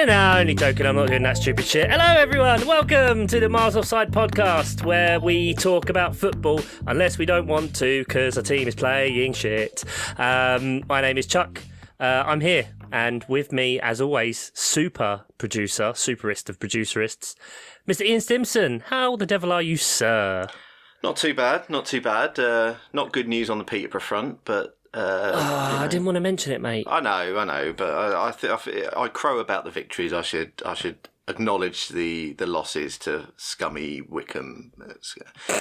No, only joking, I'm not doing that stupid shit. Hello everyone, welcome to the Miles Offside podcast, where we talk about football, unless we don't want to, because our team is playing shit. My name is Chuck, I'm here, and with me, as always, superist of producerists, Mr. Ian Stimson. How the devil are you, sir? Not too bad. Not good news on the Peterborough front, but... I didn't want to mention it, mate. I know, but I crow about the victories. I should acknowledge the losses to scummy Wickham.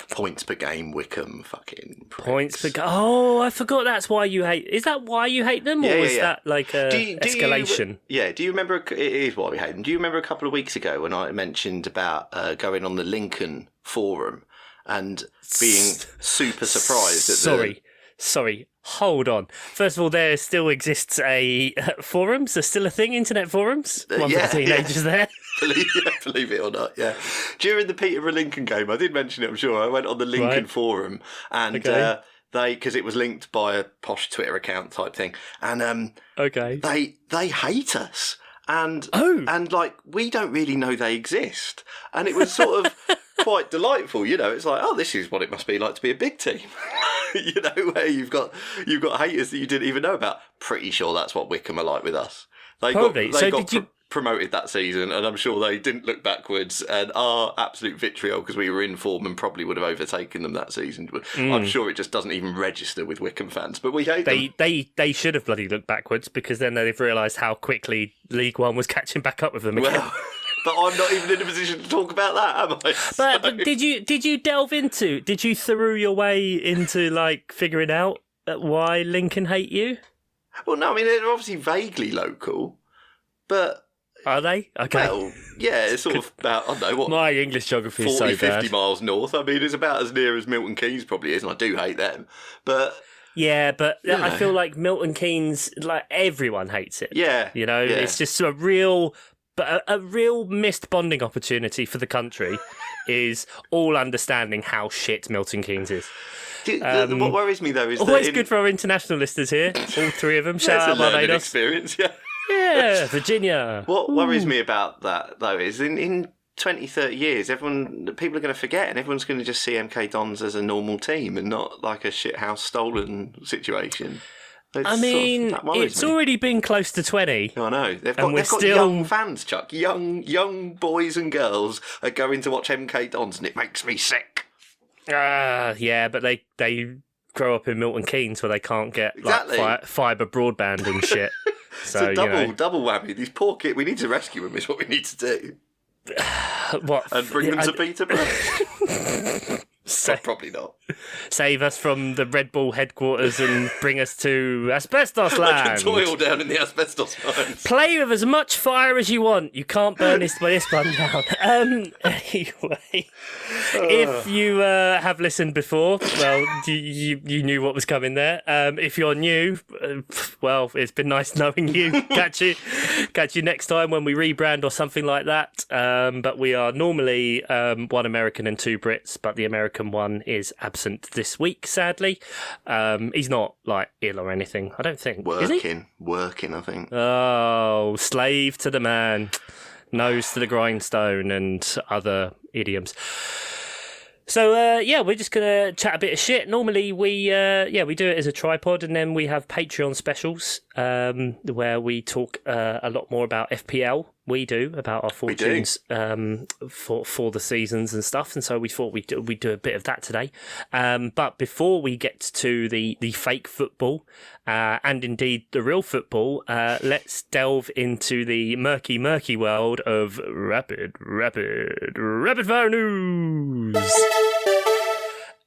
Points per game, Wickham, fucking pricks. Points per game. Oh, I forgot that's why you hate... Is that why you hate them, or is that like a escalation? Do you remember... It is why we hate them. Do you remember a couple of weeks ago when I mentioned about going on the Lincoln forum and being super surprised at Sorry, hold on. First of all, there still exists a forums. There's still a thing, internet forums. One for the teenagers there. Believe it or not, yeah. During the Peterborough Lincoln game, I did mention it, I'm sure. I went on the Lincoln forum and because it was linked by a posh Twitter account type thing, and they hate us. And like, we don't really know they exist. And it was sort of quite delightful, you know. It's like, oh, this is what it must be like to be a big team. You know, where you've got haters that you didn't even know about. Pretty sure that's what Wickham are like with us. They got promoted that season, and I'm sure they didn't look backwards, and our absolute vitriol, because we were in form and probably would have overtaken them that season. I'm sure it just doesn't even register with Wickham fans, but we hate them. They should have bloody looked backwards, because then they've realised how quickly League One was catching back up with them again. Well, but I'm not even in a position to talk about that, am I? But did you delve into? Did you through your way into like figuring out why Lincoln hate you? Well, no, I mean they're obviously vaguely local, but. Are they? Okay. Well, yeah, it's sort of about, I don't know, what... My English geography is so bad. 50 miles north. I mean, it's about as near as Milton Keynes probably is, and I do hate them. But... Yeah, but I feel like Milton Keynes, like, everyone hates it. Yeah. You know, it's just a real missed bonding opportunity for the country is all understanding how shit Milton Keynes is. What worries me, though, is always good for our international listeners here, all three of them. Shout out Barbados. Experience, yeah. Yeah, Virginia. What worries me about that, though, is in 20, 30 years, people are going to forget, and everyone's going to just see MK Dons as a normal team and not like a shithouse stolen situation. It's already been close to 20. I know. They've got young fans, Chuck. Young boys and girls are going to watch MK Dons, and it makes me sick. Yeah, but they grow up in Milton Keynes where they can't get like fibre broadband and shit. So, it's a double whammy. These poor kids, we need to rescue them is what we need to do. What? And bring them to Peterborough? Probably not. Save us from the Red Bull headquarters and bring us to asbestos land. Like a toil down in the asbestos mines. Play with as much fire as you want. You can't burn this one down. Anyway, if you have listened before, well, you knew what was coming there. If you're new, well, it's been nice knowing you. Catch you next time when we rebrand or something like that. But we are normally one American and two Brits, but the American one is absent this week, sadly. He's not like ill or anything, I don't think. Working, I think. Oh, slave to the man, nose to the grindstone, and other idioms. So, we're just going to chat a bit of shit. Normally, we do it as a tripod, and then we have Patreon specials where we talk a lot more about FPL. We do, about our fortunes for the seasons and stuff, and so we thought we'd do a bit of that today. But before we get to the fake football and indeed the real football, let's delve into the murky world of rapid fire news.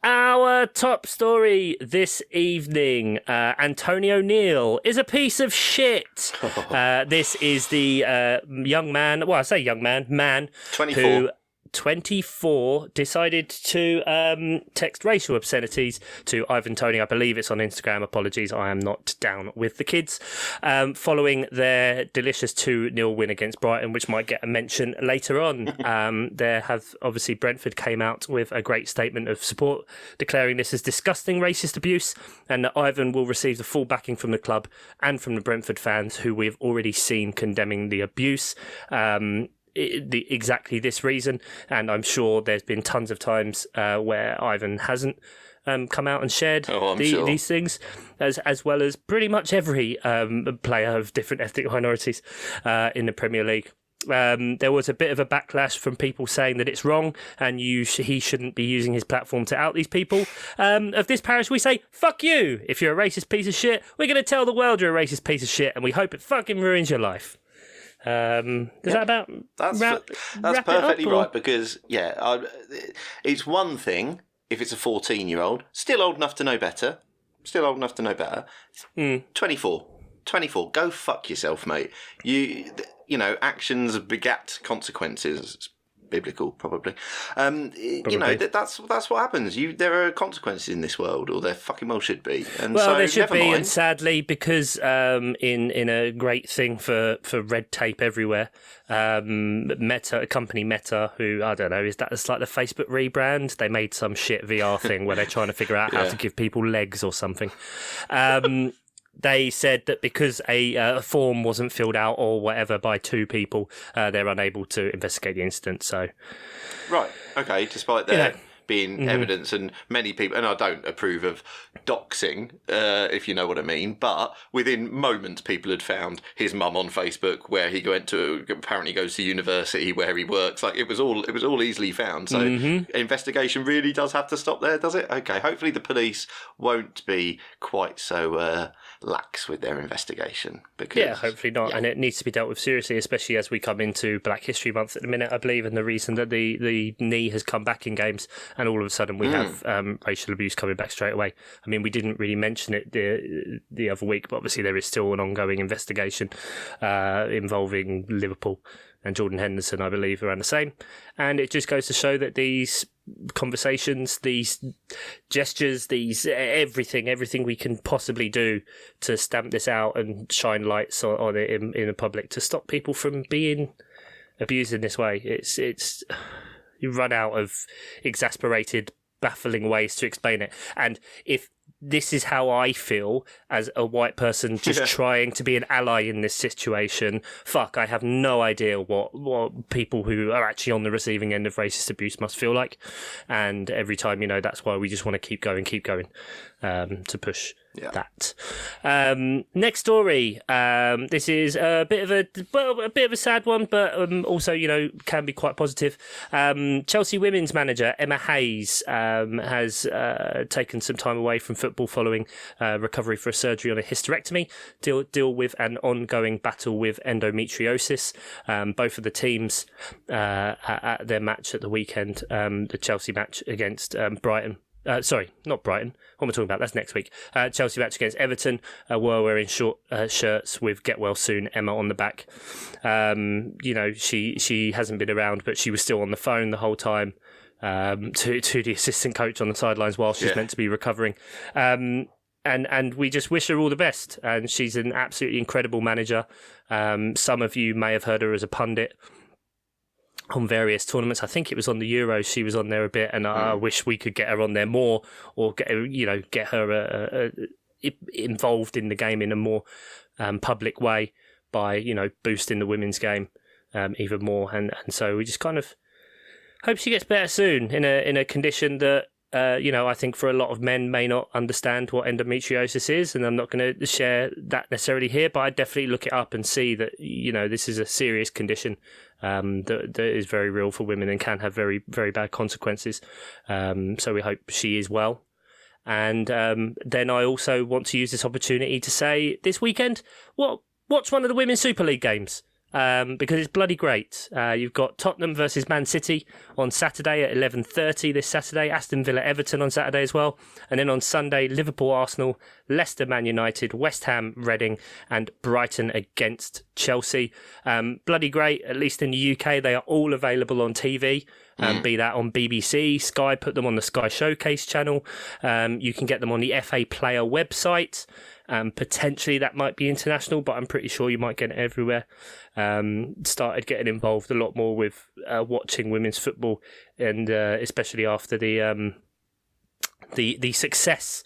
Our top story this evening, Antonio Neal is a piece of shit. This is the young man, well, I say young man, 24. Who 24 decided to text racial obscenities to Ivan Toney. I believe it's on Instagram. Apologies, I am not down with the kids. Following their delicious 2-0 win against Brighton, which might get a mention later on. There have obviously Brentford came out with a great statement of support, declaring this as disgusting racist abuse, and that Ivan will receive the full backing from the club and from the Brentford fans, who we've already seen condemning the abuse. Exactly this reason, and I'm sure there's been tons of times where Ivan hasn't come out and shared these things, as well as pretty much every player of different ethnic minorities in the Premier League. There was a bit of a backlash from people saying that it's wrong and he shouldn't be using his platform to out these people. Of this parish, we say, fuck you. If you're a racist piece of shit, we're going to tell the world you're a racist piece of shit, and we hope it fucking ruins your life. That about that's perfectly right, because it's one thing if it's a 14-year-old still old enough to know better 24, go fuck yourself, mate. You know, actions begat consequences. Biblical, probably. You know, that's what happens. There are consequences in this world, or there fucking well should be. And well, so, there should be, mind. and sadly, because in a great thing for red tape everywhere, company Meta, who I don't know, it's like the Facebook rebrand. They made some shit VR thing where they're trying to figure out how to give people legs or something. They said that because a form wasn't filled out or whatever by 2 people, they're unable to investigate the incident. So, right, okay. Despite there being evidence, and many people, and I don't approve of doxing, if you know what I mean. But within moments, people had found his mum on Facebook, where he apparently goes to university, where he works. Like it was all easily found. So investigation really does have to stop there, does it? Okay. Hopefully the police won't be quite so lax with their investigation. Because hopefully not, and it needs to be dealt with seriously, especially as we come into Black History Month at the minute, I believe, and the reason that the knee has come back in games, and all of a sudden we have racial abuse coming back straight away. I mean, we didn't really mention it the other week, but obviously there is still an ongoing investigation involving Liverpool, and Jordan Henderson, I believe, around the same. And it just goes to show that these conversations, these gestures, these everything we can possibly do to stamp this out and shine lights on it in the public to stop people from being abused in this way. It's you run out of exasperated, baffling ways to explain it. And if this is how I feel as a white person just trying to be an ally in this situation, fuck, I have no idea what people who are actually on the receiving end of racist abuse must feel like. And every time, that's why we just want to keep going to push that. Next story. This is a bit of a sad one, but also can be quite positive. Chelsea women's manager Emma Hayes has taken some time away from football following recovery for a surgery on a hysterectomy. Deal with an ongoing battle with endometriosis. Both of the teams at their match at the weekend, the Chelsea match against Brighton. Sorry, not Brighton. What am I talking about? That's next week. Chelsea match against Everton were wearing short shirts with "Get Well Soon" Emma on the back. She hasn't been around, but she was still on the phone the whole time to the assistant coach on the sidelines while she's meant to be recovering. And we just wish her all the best. And she's an absolutely incredible manager. Some of you may have heard her as a pundit on various tournaments. I think it was on the Euros. She was on there a bit, and I wish we could get her on there more, or get her involved in the game in a more public way by boosting the women's game even more. And so we just kind of hope she gets better soon in a condition that I think for a lot of men may not understand what endometriosis is, and I'm not going to share that necessarily here, but I definitely look it up and see that this is a serious condition that is very real for women and can have very, very bad consequences. So we hope she is well. And then I also want to use this opportunity to say this weekend, watch one of the Women's Super League games. because it's bloody great. You've got Tottenham versus Man City on Saturday at 11:30 this Saturday, Aston Villa Everton on Saturday as well, and then on Sunday Liverpool Arsenal, Leicester Man United, West Ham Reading, and Brighton against Chelsea. Bloody great. At least in the UK, they are all available on TV. Be that on BBC, Sky put them on the Sky Showcase channel. You can get them on the FA Player website. Potentially that might be international, but I'm pretty sure you might get it everywhere. Started getting involved a lot more with watching women's football, and especially after the success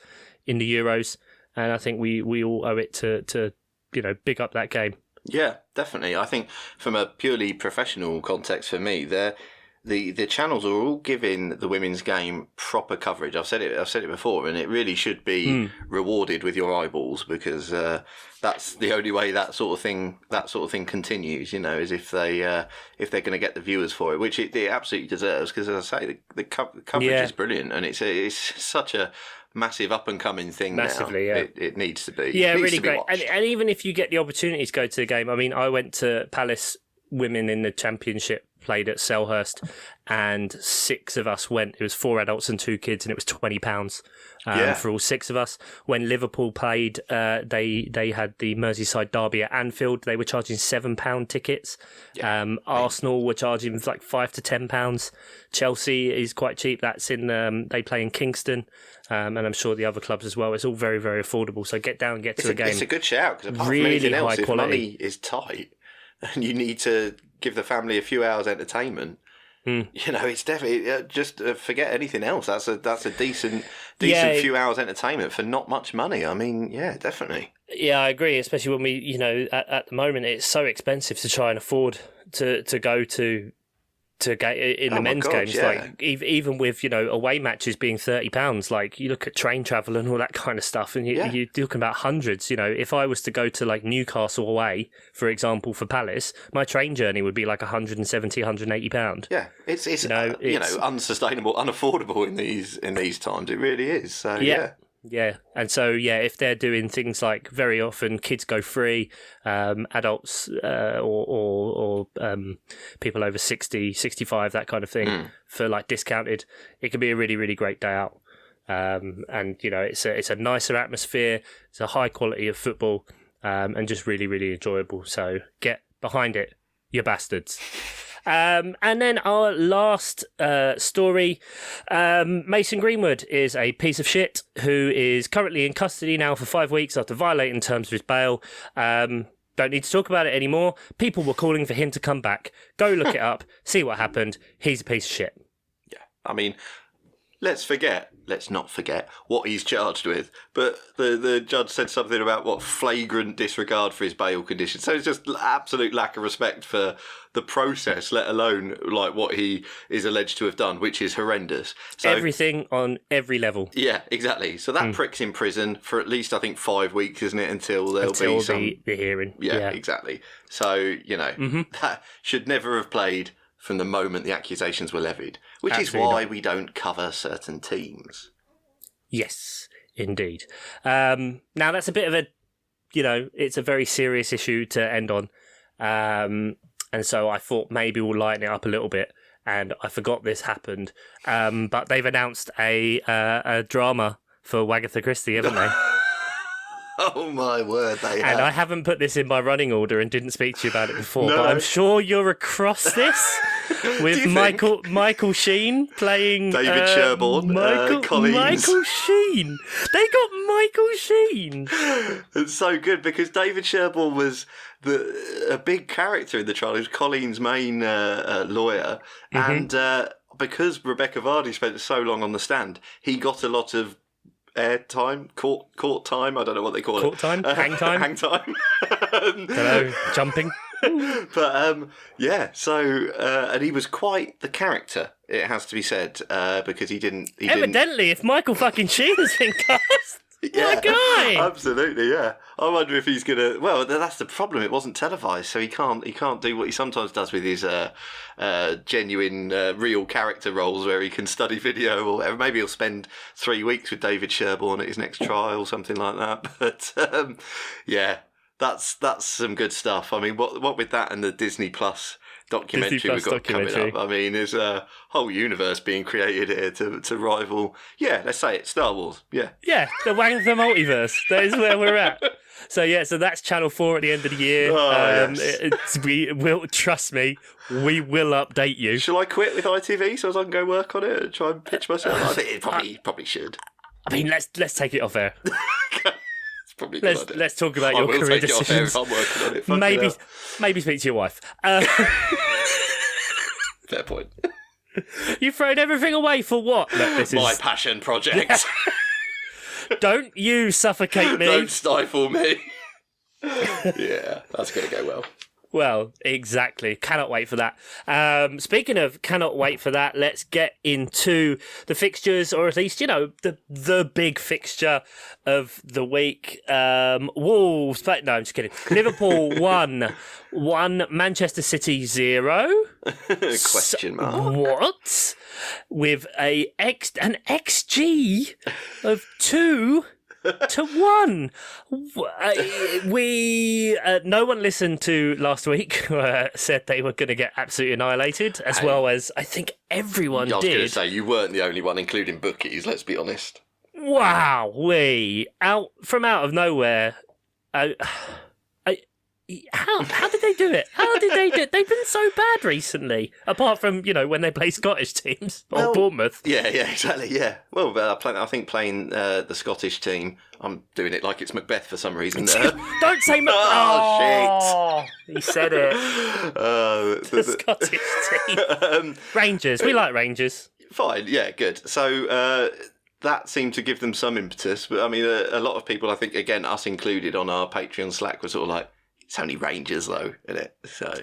in the Euros, and I think we all owe it to big up that game. Yeah, definitely. I think from a purely professional context for me, the channels are all giving the women's game proper coverage. I've said it before, and it really should be rewarded with your eyeballs, because that's the only way that sort of thing continues. Is if they're going to get the viewers for it, which it absolutely deserves. Because as I say, the coverage is brilliant, and it's such a massive up and coming thing. Massively, now. Yeah. It needs to be. Yeah, really great. And even if you get the opportunity to go to the game, I mean, I went to Palace Women in the Championship, played at Selhurst, and 6 of us went. It was 4 adults and 2 kids, and it was £20 for all 6 of us. When Liverpool played, they had the Merseyside derby at Anfield. They were charging £7 tickets. Arsenal were charging like £5 to £10. Chelsea is quite cheap. That's in they play in Kingston, and I'm sure the other clubs as well. It's all very, very affordable. So get down and get to the game. It's a good shout, because apart really from anything else, if quality. money is tight and you need to give the family a few hours entertainment, it's definitely just forget anything else. That's a decent few hours entertainment for not much money. I mean, yeah, definitely. Yeah, I agree. Especially when we, at the moment, it's so expensive to try and afford to go to get in the men's games. Yeah. Like even with away matches being £30, like you look at train travel and all that kind of stuff, and you're talking about hundreds. If I was to go to like Newcastle away, for example, for Palace, my train journey would be like £170, £180. Yeah, it's unsustainable, unaffordable in these times. It really is. So yeah. Yeah, and so if they're doing things like, very often kids go free, adults or people over 60, 65, that kind of thing, for like discounted, it can be a really, really great day out. And it's a nicer atmosphere, it's a high quality of football, and just really, really enjoyable. So get behind it, you bastards. And then our last story, Mason Greenwood is a piece of shit who is currently in custody now for 5 weeks after violating terms of his bail. Don't need to talk about it anymore. People were calling for him to come back. Go look it up, see what happened. He's a piece of shit. Yeah, I mean, let's not forget what he's charged with. But the judge said something about flagrant disregard for his bail conditions. So it's just absolute lack of respect for the process, let alone like what he is alleged to have done, which is horrendous. So, everything on every level. Yeah, exactly. So that prick's in prison for at least, I think, 5 weeks, isn't it? Until the hearing. Yeah, exactly. So, that should never have played from the moment the accusations were levied, which Absolutely is why we don't cover certain teams. Yes, indeed. Now, that's a bit of a, it's a very serious issue to end on. And so I thought maybe we'll lighten it up a little bit. And I forgot this happened. But they've announced a drama for Wagatha Christie, haven't they? Oh my word, they have. And I haven't put this in my running order and didn't speak to you about it before, but I'm sure you're across this with Michael Sheen playing David Sherborne, Collins. Michael Sheen. They got Michael Sheen. It's so good because David Sherborne was a big character in the trial. He was Collins' main lawyer, and because Rebecca Vardy spent so long on the stand, he got a lot of air time, court time, I don't know what they call it. Court time? Hang time? Hang time. Hello, jumping. But, and he was quite the character, it has to be said, because he didn't... Evidently, if Michael fucking Sheen has been cast... Yeah, my guy. Absolutely, yeah. I wonder if he's gonna. Well, that's the problem. It wasn't televised, so he can't do what he sometimes does with his genuine, real character roles, where he can study video or whatever. Maybe he'll spend 3 weeks with David Sherborne at his next trial, something like that. But That's some good stuff. I mean, what with that and the Disney Plus documentary we've got coming up, I mean, there's a whole universe being created here to rival, let's say it, Star Wars. Yeah, the Wang of the multiverse. That is where we're at. So that's Channel 4 at the end of the year. Yes. We will, trust me, we will update you. Shall I quit with ITV so as I can go work on it and try and pitch myself? I think it probably should. I mean, let's take it off air. It's probably a good idea. Let's talk about your career decisions. I'm working on it. Maybe speak to your wife. Fair point. You've thrown everything away for what? Look, this My passion project. Don't you suffocate me. Don't stifle me. Yeah, that's going to go well. Well, exactly. Cannot wait for that. Speaking of cannot wait for that, let's get into the fixtures, or at least, the big fixture of the week. Wolves, no, I'm just kidding. Liverpool 1, Manchester City 0. Question mark. What? With an XG of 2 to 1. No one listened to last week said they were going to get absolutely annihilated, as well as I think everyone did. I was going to say, you weren't the only one, including bookies, let's be honest. Wow, out of nowhere. How did they do it? How did they do it? They've been so bad recently, apart from, when they play Scottish teams or Bournemouth. Yeah, exactly, yeah. Well, I think playing the Scottish team, I'm doing it like it's Macbeth for some reason. Don't say Macbeth. Oh, shit. He said it. The Scottish team. Rangers. We like Rangers. Fine, yeah, good. So that seemed to give them some impetus. But, I mean, a lot of people, I think, again, us included on our Patreon Slack, were sort of like, it's only Rangers, though, isn't it? So,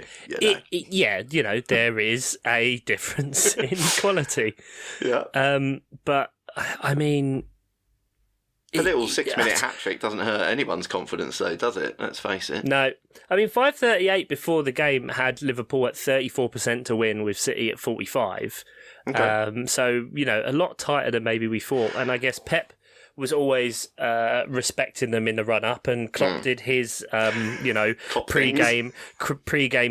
there is a difference in quality. Yeah. But, I mean... A little 6-minute hat-trick doesn't hurt anyone's confidence, though, does it? Let's face it. No. I mean, 5:38 before the game had Liverpool at 34% to win, with City at 45. Okay. So, a lot tighter than maybe we thought. And I guess Pep was always respecting them in the run-up, and Klopp did his, pre-game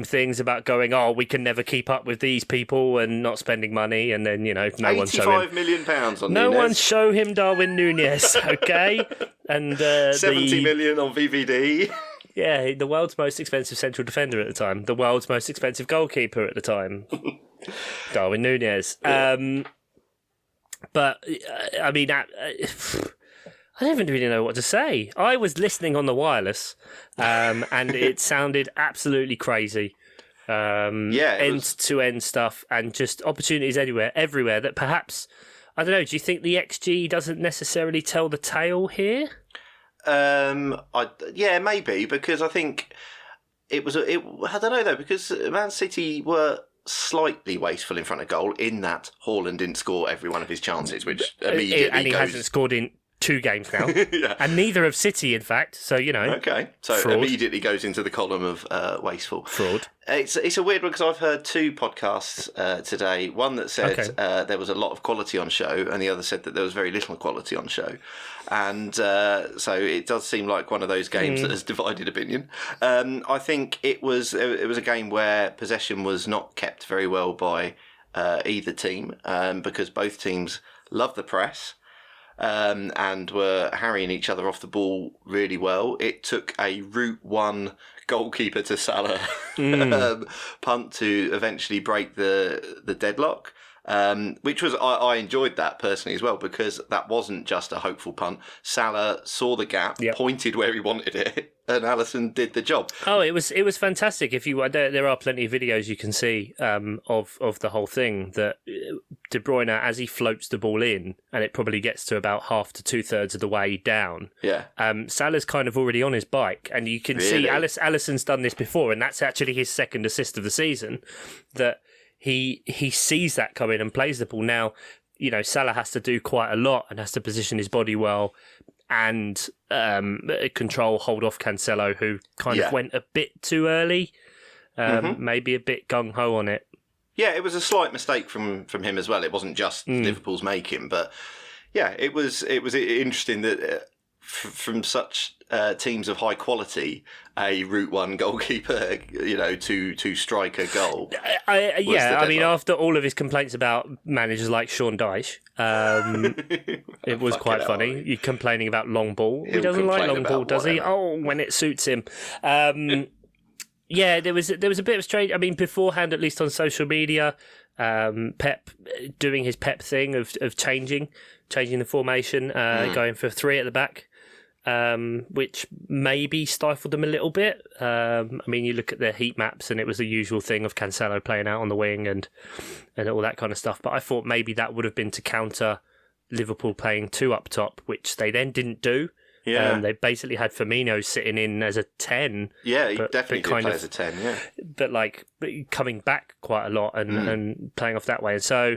things about going, we can never keep up with these people and not spending money, and then, no one show him. £85 million on No Nunez. one show him Darwin Nunez, okay? And 70 million on VVD. Yeah, the world's most expensive central defender at the time, the world's most expensive goalkeeper at the time, Darwin Nunez. Yeah. But, I mean, I don't even really know what to say. I was listening on the wireless, and it sounded absolutely crazy. End-to-end stuff, and just opportunities everywhere that perhaps, I don't know, do you think the XG doesn't necessarily tell the tale here? Maybe, because I think I don't know, though, because Man City were slightly wasteful in front of goal in that Haaland didn't score every one of his chances, which immediately and he hasn't scored in 2 games now. Yeah. And neither of City, in fact. So, Okay. So fraud. Immediately goes into the column of wasteful. Fraud. It's a weird one, because I've heard 2 podcasts today. One that said there was a lot of quality on show, and the other said that there was very little quality on show. And so it does seem like one of those games that has divided opinion. I think it was a game where possession was not kept very well by either team, because both teams love the press. And were harrying each other off the ball really well. It took a Route 1 goalkeeper to Salah punt to eventually break the deadlock. Which was, I enjoyed that personally as well, because that wasn't just a hopeful punt. Salah saw the gap, pointed where he wanted it, and Alisson did the job. Oh, it was fantastic. If you there are plenty of videos you can see of the whole thing, that De Bruyne, as he floats the ball in, and it probably gets to about half to 2/3 of the way down. Yeah. Salah's kind of already on his bike, and you can see Alisson's done this before, and that's actually his second assist of the season. That he sees that coming and plays the ball. Now, Salah has to do quite a lot and has to position his body well and hold off Cancelo, who kind of went a bit too early, maybe a bit gung-ho on it. Yeah, it was a slight mistake from him as well. It wasn't just Liverpool's making, but yeah, it was interesting that from such teams of high quality, a Route 1 goalkeeper, to strike a goal. After all of his complaints about managers like Sean Dyche, it was quite funny. You're complaining about long ball. He doesn't like long ball, does he? Oh, when it suits him. There was a bit of strange. I mean, beforehand, at least on social media, Pep doing his Pep thing of changing the formation, going for 3 at the back, which maybe stifled them a little bit. I mean, you look at their heat maps, and it was the usual thing of Cancelo playing out on the wing and all that kind of stuff. But I thought maybe that would have been to counter Liverpool playing 2 up top, which they then didn't do. Yeah, they basically had Firmino sitting in as a 10. Yeah, he definitely did play as a 10, yeah. But coming back quite a lot and playing off that way. And so,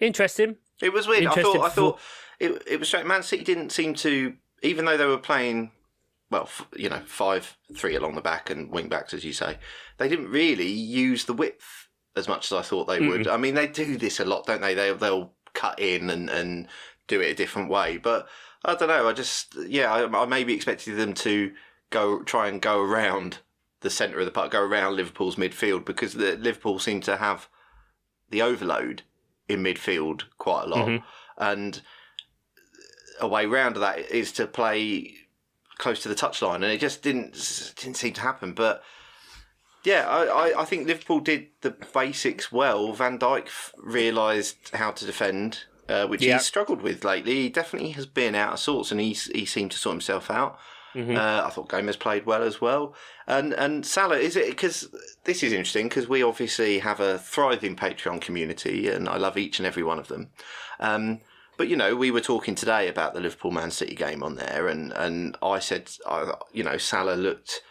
interesting. It was weird. I thought it was strange. Man City didn't seem to, even though they were playing, 5-3 along the back and wing backs, as you say, they didn't really use the width as much as I thought they would. I mean, they do this a lot, don't they? They'll cut in and do it a different way, but I don't know. I maybe expected them to try and go around the centre of the park, go around Liverpool's midfield, because Liverpool seem to have the overload in midfield quite a lot, and a way round of that is to play close to the touchline, and it just didn't seem to happen. But yeah, I think Liverpool did the basics well. Van Dijk realised how to defend. Which he's struggled with lately. He definitely has been out of sorts, and he seemed to sort himself out. I thought Gomez played well as well. And Salah, is it, because this is interesting, because we obviously have a thriving Patreon community, and I love each and every one of them. But, we were talking today about the Liverpool-Man City game on there, and I said, Salah looked,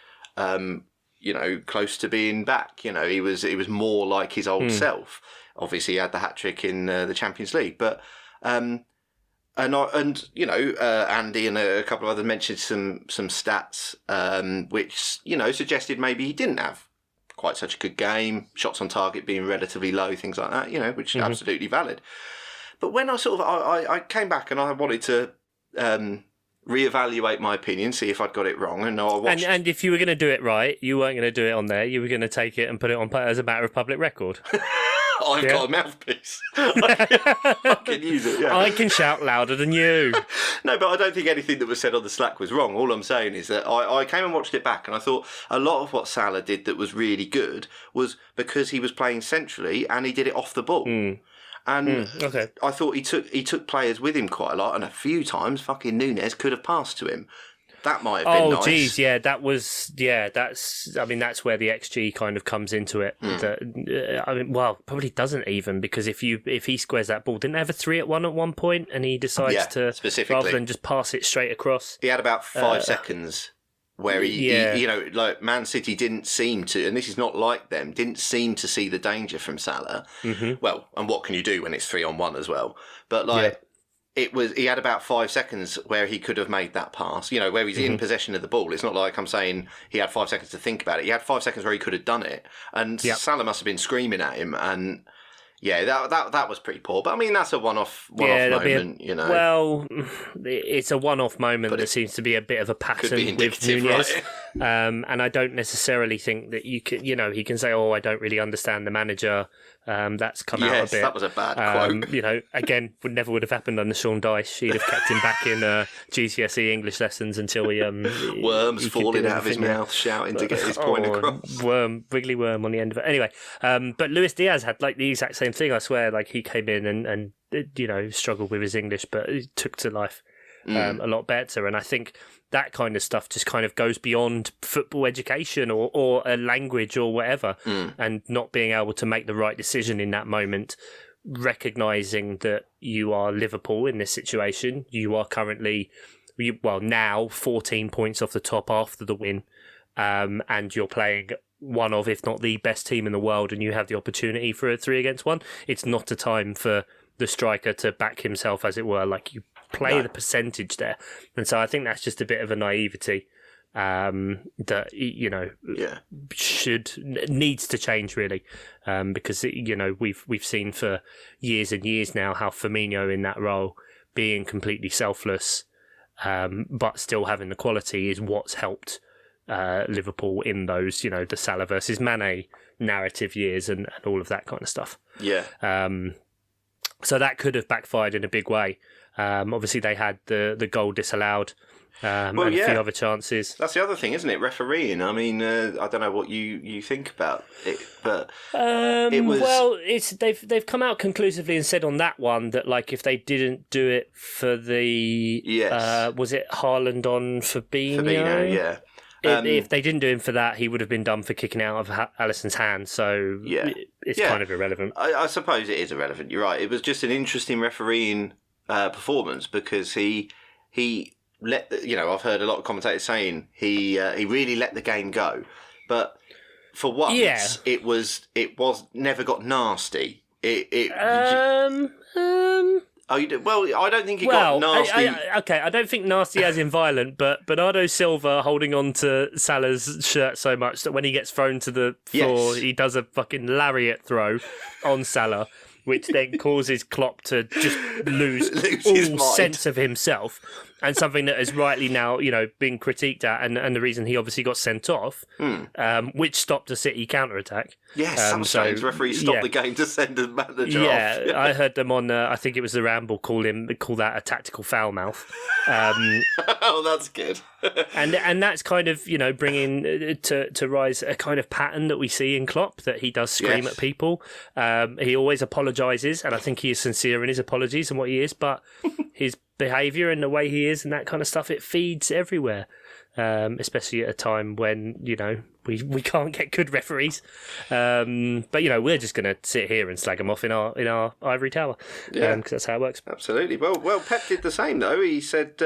close to being back. He was more like his old self. Obviously, he had the hat-trick in the Champions League. But, Andy and a couple of others mentioned some stats, which, suggested maybe he didn't have quite such a good game, shots on target being relatively low, things like that, which is absolutely valid. But when I came back and I wanted to reevaluate my opinion, see if I'd got it wrong, and I watched... And if you were going to do it right, you weren't going to do it on there, you were going to take it and put it on as a matter of public record. I've got a mouthpiece. I can use it, yeah. I can shout louder than you. No, but I don't think anything that was said on the Slack was wrong. All I'm saying is that I came and watched it back, and I thought a lot of what Salah did that was really good was because he was playing centrally and he did it off the ball. And I thought he took players with him quite a lot, and a few times fucking Nunes could have passed to him. That might have been nice. Oh, geez, that's where the XG kind of comes into it. Probably doesn't even, because if he squares that ball, didn't they have a 3-1 at one point, and he decides to, specifically, rather than just pass it straight across. He had about 5 seconds where he, Man City didn't seem to, and this is not like them, didn't seem to see the danger from Salah. Well, and what can you do when it's 3-on-1 as well? But he had about 5 seconds where he could have made that pass, where he's in possession of the ball. It's not like I'm saying he had 5 seconds to think about it. He had 5 seconds where he could have done it. And Salah must have been screaming at him. And that was pretty poor. But I mean, that's a one-off moment, Well, it's a one-off moment that seems to be a bit of a pattern with Nunez. Right? And I don't necessarily think that you can, he can say, I don't really understand the manager. That's come out a bit. That was a bad quote. Again, would have happened under Sean Dyche. He'd have kept him back in GCSE English lessons until he worms falling out of his mouth, shouting to get his point across. Wiggly worm on the end of it. Anyway, but Luis Diaz had the exact same thing. I swear, he came in and struggled with his English, but he took to life a lot better. And I think that kind of stuff just kind of goes beyond football education or a language or whatever, and not being able to make the right decision in that moment, recognising that you are Liverpool in this situation. You are currently, now 14 points off the top after the win, and you're playing one of, if not the best team in the world, and you have the opportunity for a 3-against-1. It's not a time for the striker to back himself, as it were. You play the percentage there, and so I think that's just a bit of a naivety that needs to change, really, because we've seen for years and years now how Firmino in that role, being completely selfless, but still having the quality is what's helped Liverpool in those, the Salah versus Mane narrative years and all of that kind of stuff. Yeah. So that could have backfired in a big way. Obviously, they had the goal disallowed. And a few other chances. That's the other thing, isn't it? Refereeing. I mean, I don't know what you think about it, but it was. Well, they've come out conclusively and said on that one that if they didn't do it for the was it Haaland on Fabinho? Fabinho, yeah. If they didn't do him for that, he would have been done for kicking out of Alisson's hand. So it's kind of irrelevant. I suppose it is irrelevant. You're right. It was just an interesting refereeing performance because he let I've heard a lot of commentators saying he really let the game go, but for once it was never got nasty. Oh, you did? Well, I don't think it got nasty. I don't think nasty as in violent, but Bernardo Silva holding on to Salah's shirt so much that when he gets thrown to the floor, he does a fucking lariat throw on Salah, which then causes Klopp to just lose all sense of himself. And something that has rightly now, been critiqued at, and the reason he obviously got sent off, which stopped a City counter-attack. Yes, sometimes referees stop the game to send a manager off. Yeah, I heard them on, I think it was the Ramble, call that a tactical foul mouth. Oh, that's good. and that's kind of, bringing to rise a kind of pattern that we see in Klopp, that he does scream at people. He always apologises, and I think he is sincere in his apologies and what he is, but his behaviour and the way he is and that kind of stuff, it feeds everywhere, especially at a time when we can't get good referees, but we're just going to sit here and slag them off in our ivory tower, because that's how it works. Absolutely. Well, Pep did the same though. He said,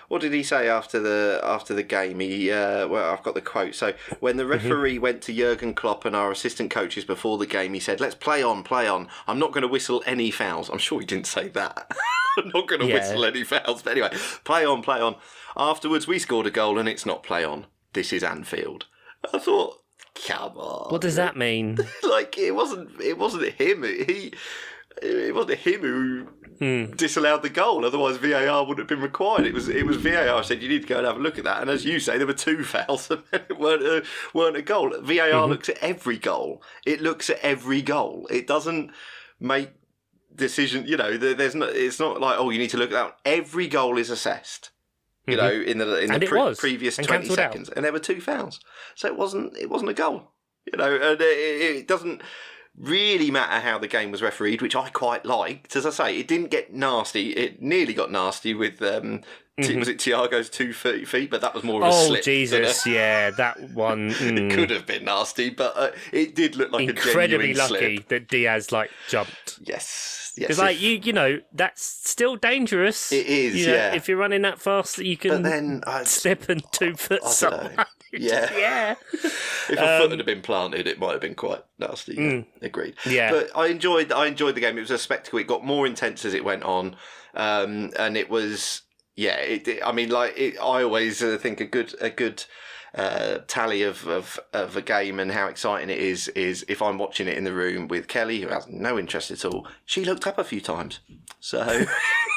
what did he say after the game? He I've got the quote. So when the referee went to Jurgen Klopp and our assistant coaches before the game, he said, "Let's play on. I'm not going to whistle any fouls." I'm sure he didn't say that. I'm not going to whistle any fouls. But anyway, play on. Afterwards, we scored a goal, and it's not play on. This is Anfield. I thought, come on. What does that mean? It wasn't him. It wasn't him who disallowed the goal. Otherwise, VAR would have been required. It was VAR said you need to go and have a look at that. And as you say, there were 2 fouls and it weren't a goal. VAR looks at every goal. It looks at every goal. It doesn't make decision. It's not like, oh, you need to look at that. Every goal is assessed. In the previous 20 seconds, and there were 2 fouls, so it wasn't a goal. And it doesn't really matter how the game was refereed, which I quite liked. As I say, it didn't get nasty. It nearly got nasty with was it Thiago's 2 feet, but that was more of a slip. Oh Jesus, that one. It could have been nasty, but it did look like incredibly a genuine lucky slip. that Diaz jumped. Yes, because that's still dangerous. It is, if you're running that fast, that you can slip and 2 foot someone. Yeah. If a foot had been planted, it might have been quite nasty. Agreed. Yeah. But I enjoyed the game. It was a spectacle. It got more intense as it went on, and it was. Yeah, I always think a good tally of a game and how exciting it is if I'm watching it in the room with Kelly, who has no interest at all. She looked up a few times, so it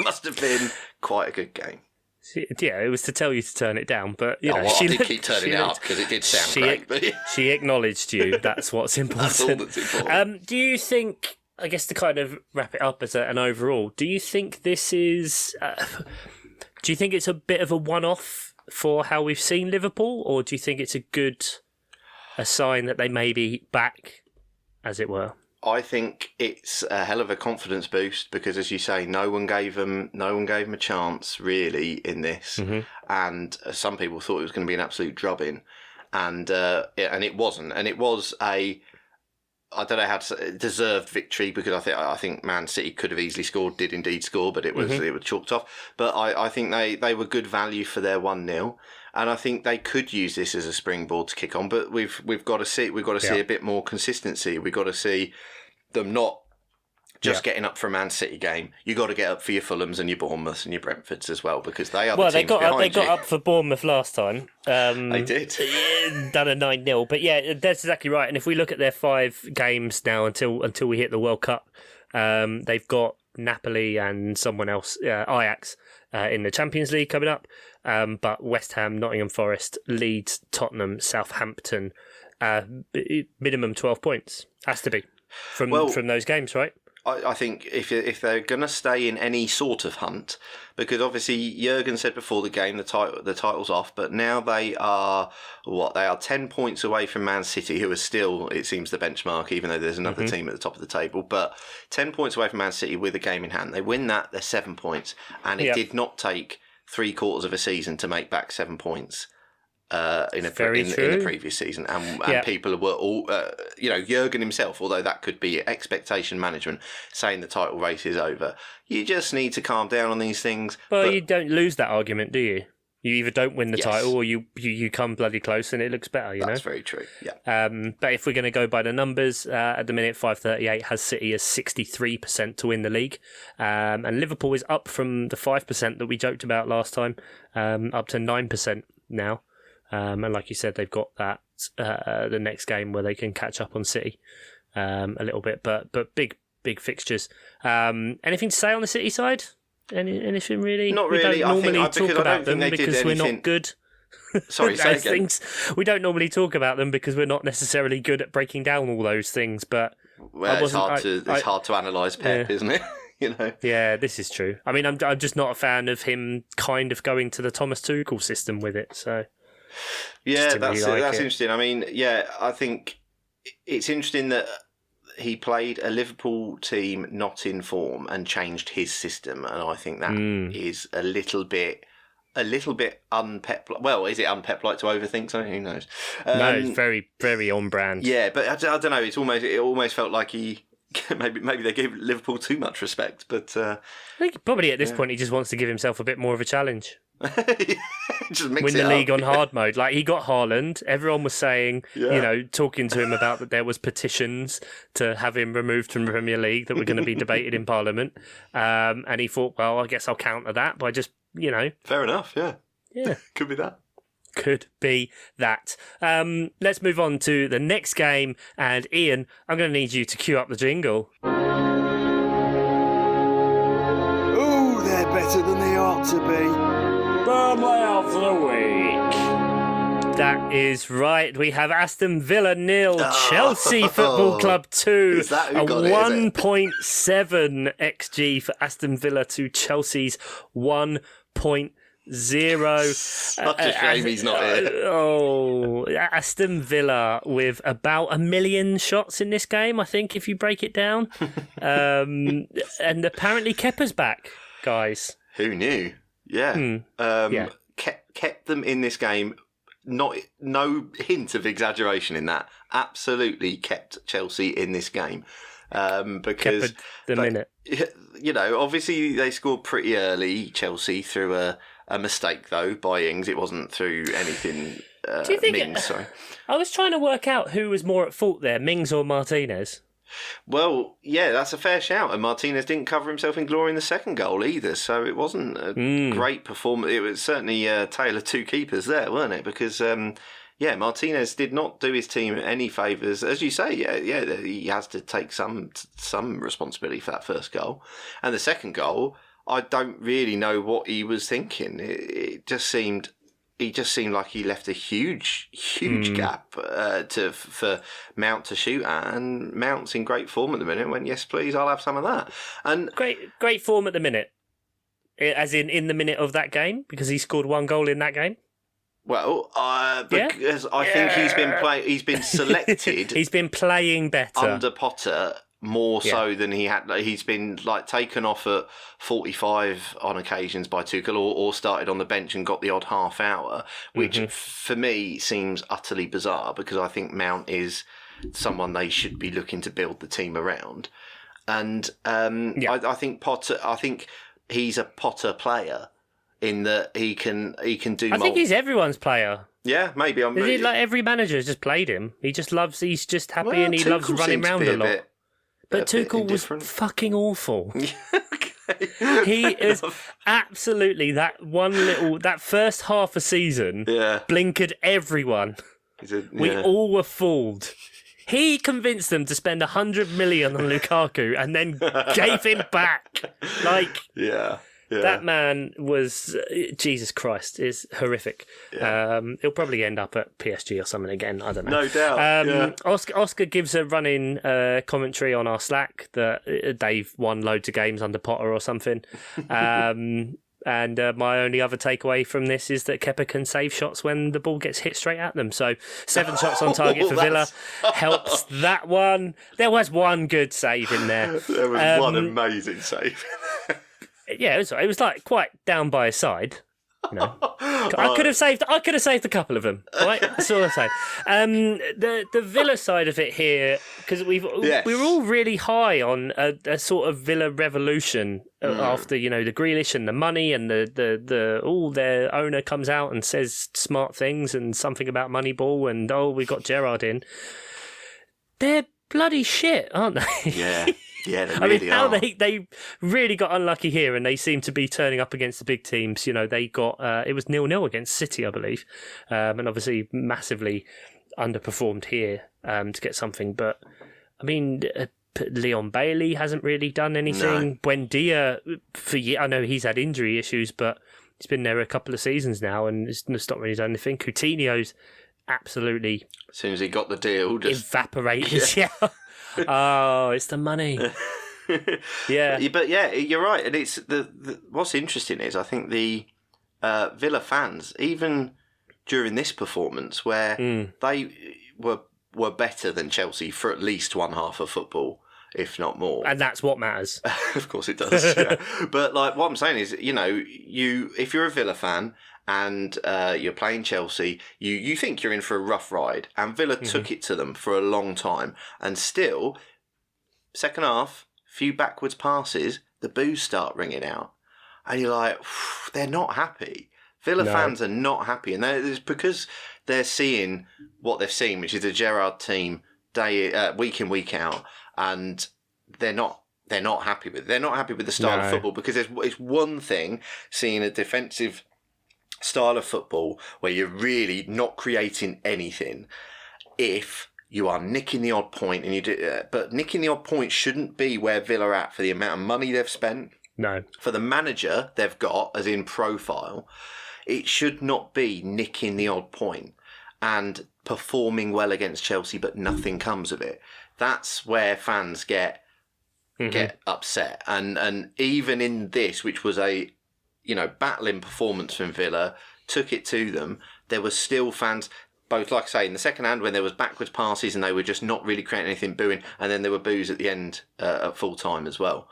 must have been quite a good game. Yeah, it was to tell you to turn it down, but I did keep turning it up because it did sound great. But she acknowledged you. That's what's important. That's all that's important. Do you think? I guess to kind of wrap it up as an overall, do you think this is? Do you think it's a bit of a one-off for how we've seen Liverpool, or do you think it's a sign that they may be back, as it were? I think it's a hell of a confidence boost because, as you say, no one gave them a chance really in this, and some people thought it was going to be an absolute drubbing, and it wasn't, and it was I don't know how to deserved victory because I think Man City could have easily scored, did indeed score, but it was chalked off. But I think they were good value for their 1-0, and I think they could use this as a springboard to kick on. But we've got to see a bit more consistency. We've got to see them not just getting up for a Man City game. You got to get up for your Fulhams and your Bournemouths and your Brentfords as well because they are the teams behind you. They got up for Bournemouth last time. They did. Done a 9-0. But yeah, that's exactly right. And if we look at their 5 games now until we hit the World Cup, they've got Napoli and someone else, Ajax, in the Champions League coming up. But West Ham, Nottingham Forest, Leeds, Tottenham, Southampton, minimum 12 points. Has to be from those games, right? I think if they're going to stay in any sort of hunt, because obviously Jurgen said before the game the title's off, but now they are 10 points away from Man City, who are still, it seems, the benchmark, even though there's another team at the top of the table, but 10 points away from Man City with a game in hand. They win that, they're 7 points, and it did not take 3/4 of a season to make back 7 points. In the previous season, and people were all, Jurgen himself, although that could be expectation management, saying the title race is over. You just need to calm down on these things. Well, you don't lose that argument, do you? You either don't win the title or you come bloody close and it looks better, That's very true, yeah. But if we're going to go by the numbers, at the minute, 538 has City as 63% to win the league. And Liverpool is up from the 5% that we joked about last time, up to 9% now. And like you said, they've got that the next game where they can catch up on City a little bit, but big fixtures. Anything to say on the City side? Anything really? Not really. We don't normally talk about them because we're not good. Sorry, say again. Things. We don't normally talk about them because we're not necessarily good at breaking down all those things. But it's hard to analyse Pep, isn't it? Yeah, this is true. I mean, I'm just not a fan of him kind of going to the Thomas Tuchel system with it. So. Yeah, that's interesting. I mean, I think it's interesting that he played a Liverpool team not in form and changed his system, and I think that is a little bit unpep. Well, is it unpep-like to overthink something? Who knows? No, it's very, very on brand. Yeah, but I don't know. It almost felt like he. Maybe they gave Liverpool too much respect, but I think probably at this point he just wants to give himself a bit more of a challenge. Just win the league on hard mode. Like, he got Haaland. Everyone was saying, talking to him about that there was petitions to have him removed from the Premier League that were going to be debated in Parliament. And he thought, well, I guess I'll counter that by just, Fair enough, yeah. Yeah. Could be that. Could be that. Let's move on to the next game. And Ian, I'm going to need you to cue up the jingle. Oh, they're better than they ought to be. Burnley of the week. That is right. We have Aston Villa 0, Chelsea Football Club 2. Is that who a got it, 1.7 XG for Aston Villa to Chelsea's 1.0. Such a shame he's not here. Aston Villa with about 1 million shots in this game, I think, if you break it down. And apparently Kepa's back, guys. Who knew? Yeah. Kept them in this game. No hint of exaggeration in that. Absolutely kept Chelsea in this game. Because minute. Obviously they scored pretty early, Chelsea, through a mistake though by Ings. It wasn't through anything. Do you think Mings, sorry. I was trying to work out who was more at fault there, Mings or Martinez. Well, yeah, that's a fair shout. And Martinez didn't cover himself in glory in the second goal either, so it wasn't a great performance. It was certainly a tale of two keepers there, weren't it? Because, Martinez did not do his team any favours. As you say, he has to take some responsibility for that first goal. And the second goal, I don't really know what he was thinking. It just seemed... He just seemed like he left a huge gap for Mount to shoot at, and Mount's in great form at the minute. Went, yes, please, I'll have some of that. And great form at the minute, as in the minute of that game, because he scored one goal in that game. Well, because I think he's been selected. He's been playing better under Potter. More so than he had. He's been taken off at 45 on occasions by Tuchel, or started on the bench and got the odd half hour, which for me seems utterly bizarre, because I think Mount is someone they should be looking to build the team around. And I think Potter. I think he's a Potter player in that he can do. I think he's everyone's player. Yeah, maybe. Every manager has just played him. He just loves. He's just happy, and he Tuchel loves running around a lot. But Tuchel was fucking awful. Okay. He is absolutely that first half a season blinkered everyone. We all were fooled. He convinced them to spend 100 million on Lukaku and then gave him back. That man was Jesus Christ, is horrific. Yeah. He'll probably end up at PSG or something again. I don't know. No doubt. Oscar gives a running commentary on our Slack that they've won loads of games under Potter or something. And my only other takeaway from this is that Kepa can save shots when the ball gets hit straight at them. So 7 shots on target for Villa helps that one. There was one good save in there. There was one amazing save. Yeah, it was like quite down by his side. You know, I could have saved a couple of them. Right, that's all I'm saying. The Villa side of it here, because we were all really high on a sort of Villa revolution after the Grealish and the money and the all their owner comes out and says smart things and something about Moneyball and we got Gerrard in. They're bloody shit, aren't they? Yeah. Yeah, they really are. They really got unlucky here, and they seem to be turning up against the big teams. They got it was 0-0 against City, I believe, and obviously massively underperformed here to get something. But I mean, Leon Bailey hasn't really done anything. No. Buendia, I know he's had injury issues, but he's been there a couple of seasons now, and it's not really done anything. Coutinho's absolutely, as soon as he got the deal, just evaporated. Yeah. Oh, it's the money. Yeah, but yeah, you're right. And it's the what's interesting is I think the Villa fans, even during this performance, where they were better than Chelsea for at least one half of football, if not more. And that's what matters. Of course, it does. Yeah. But like what I'm saying is, if you're a Villa fan and you're playing Chelsea, you think you're in for a rough ride. And Villa took it to them for a long time. And still, second half, few backwards passes, the boos start ringing out. And you're like, they're not happy. Villa fans are not happy. And it's because they're seeing what they've seen, which is a Gerrard team week in, week out. And they're not happy with it. They're not happy with the style of football because it's one thing seeing a defensive style of football where you're really not creating anything if you are nicking the odd point and you do, but nicking the odd point shouldn't be where Villa are at for the amount of money they've spent. No. For the manager they've got, as in profile, it should not be nicking the odd point and performing well against Chelsea but nothing comes of it. That's where fans get upset. And even in this, which was a battling performance from Villa, took it to them. There were still fans, both, like I say, in the second hand when there was backwards passes and they were just not really creating anything, booing, and then there were boos at the end at full time as well.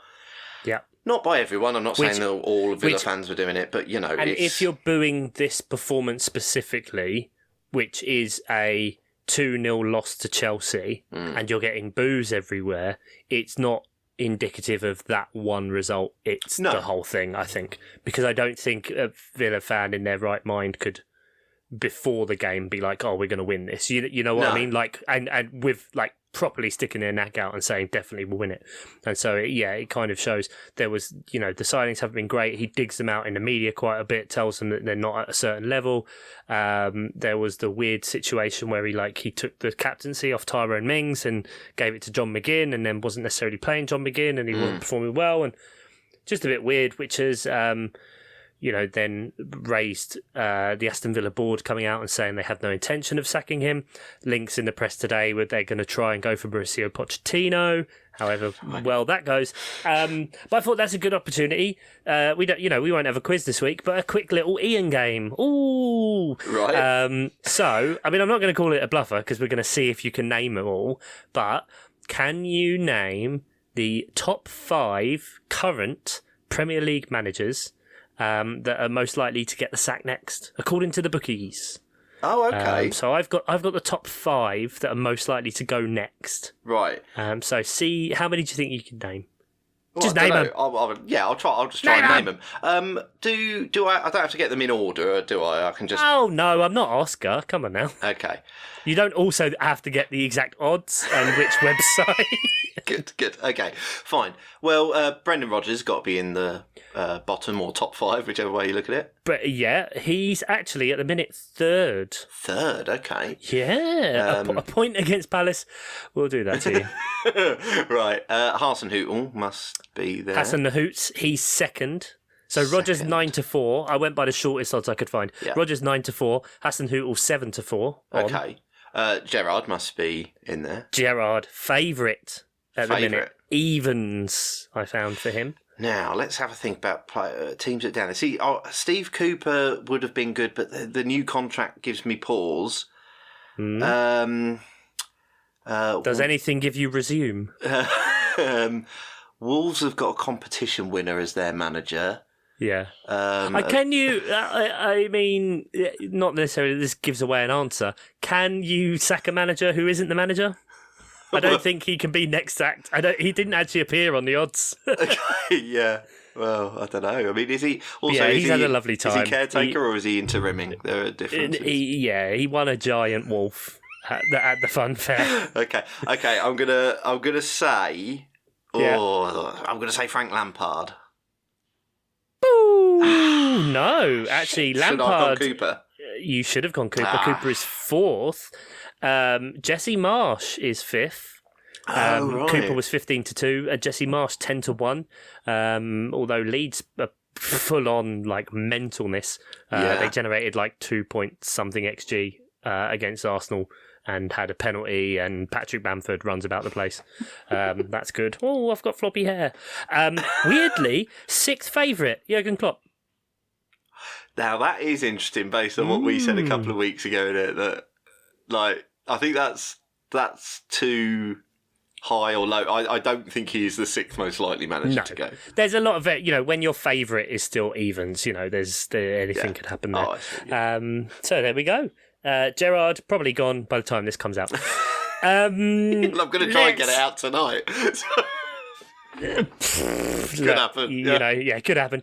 Yeah. Not by everyone. I'm not saying that all Villa fans were doing it, but, And if you're booing this performance specifically, which is a 2-0 loss to Chelsea, and you're getting boos everywhere, it's not indicative of that one result. It's the whole thing, I think, because I don't think a Villa fan in their right mind could, before the game, be like, "Oh, we're going to win this." You know what I mean? Like, and with like properly sticking their neck out and saying definitely we'll win it. And so it kind of shows there was the signings haven't been great. He digs them out in the media quite a bit, tells them that they're not at a certain level. There was the weird situation where he took the captaincy off Tyrone Mings and gave it to John McGinn, and then wasn't necessarily playing John McGinn, and he wasn't performing well, and just a bit weird, which has then raised the Aston Villa board coming out and saying they have no intention of sacking him. Links in the press today where they're going to try and go for Mauricio Pochettino, however well that goes. But I thought that's a good opportunity. We won't have a quiz this week, but a quick little Ian game. Ooh, right. So, I mean, I'm not going to call it a bluffer because we're going to see if you can name them all. But can you name the top 5 current Premier League managers that are most likely to get the sack next, according to the bookies? Oh, okay. So I've got the top 5 that are most likely to go next. Right. So see, how many do you think you can name? Well, just name them. I'll try. I'll just try and name them. Do I? I don't have to get them in order, do I? I can just. Oh no, I'm not Oscar. Come on now. Okay. You don't also have to get the exact odds and which website. Good. Okay, fine. Well, Brendan Rodgers got to be in the bottom or top 5, whichever way you look at it. But yeah, he's actually at the minute 3rd. 3rd, okay. Yeah, a point against Palace. We'll do that to you. Right. Hasenhüttl must be there. Hasenhüttl, he's 2nd. So Rogers second. 9-4. I went by the shortest odds I could find. Yeah. Rogers 9-4. Hassan Hootel 7-4. Okay. Gerard must be in there. Gerard favourite at the minute. Favourite. Evens I found for him. Now, let's have a think about teams that are down there. See, Steve Cooper would have been good, but the new contract gives me pause. Does anything give you resume? Wolves have got a competition winner as their manager. Yeah. Can you, I mean, not necessarily this gives away an answer. Can you sack a manager who isn't the manager? I don't think he can be next sacked. He didn't actually appear on the odds. Okay, yeah. Well, I don't know. I mean, is he... Also, yeah, he's had a lovely time. Is he caretaker or is he interiming? There are differences. He won a giant wolf at the fun fair. Okay. I'm gonna say... I'm gonna say Frank Lampard. Boo! No, actually, Should I have Lampard. gone Cooper? You should have gone Cooper. Cooper is fourth. Jesse Marsh is fifth. Right. Cooper was 15-2. Jesse Marsh 10-1. Although Leeds are full on like mentalness. They generated like 2-point-something XG against Arsenal and had a penalty, and Patrick Bamford runs about the place. That's good. Oh, I've got floppy hair. Weirdly, sixth favourite, Jurgen Klopp. Now, that is interesting based on what we said a couple of weeks ago, innit? That, like, I think that's too high or low. I don't think he is the sixth most likely manager to go. There's a lot of it, when your favourite is still evens, anything could happen there. Oh, I see, yeah. So there we go. Gerard, probably gone by the time this comes out. I'm going to try and get it out tonight. Could happen. Could happen.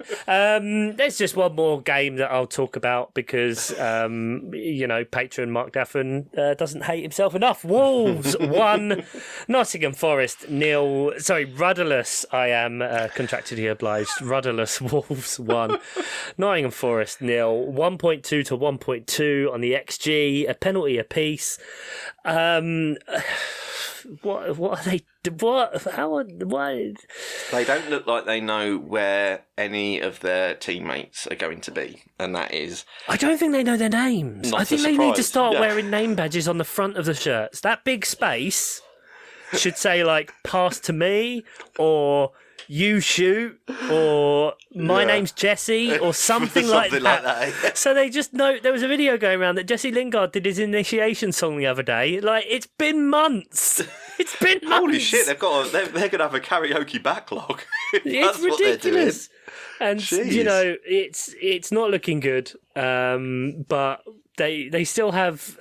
There's just one more game that I'll talk about because, patron Mark Daffin doesn't hate himself enough. Wolves 1, Nottingham Forest 0. Sorry, rudderless. I am contractually obliged. Rudderless Wolves 1, Nottingham Forest 0. 1.2 to 1.2 on the XG. A penalty apiece. What are they? What? How? Why? They don't look like they know where any of their teammates are going to be, and that is... I don't think they know their names. I think they need to start wearing name badges on the front of the shirts. That big space should say, like, pass to me, or you shoot, or my name's Jesse, or something like that. Yeah. So they just know. There was a video going around that Jesse Lingard did his initiation song the other day. Like, it's been months. It's been months. Holy shit! They're going to have a karaoke backlog. It's ridiculous. And Jeez. It's not looking good. But they still have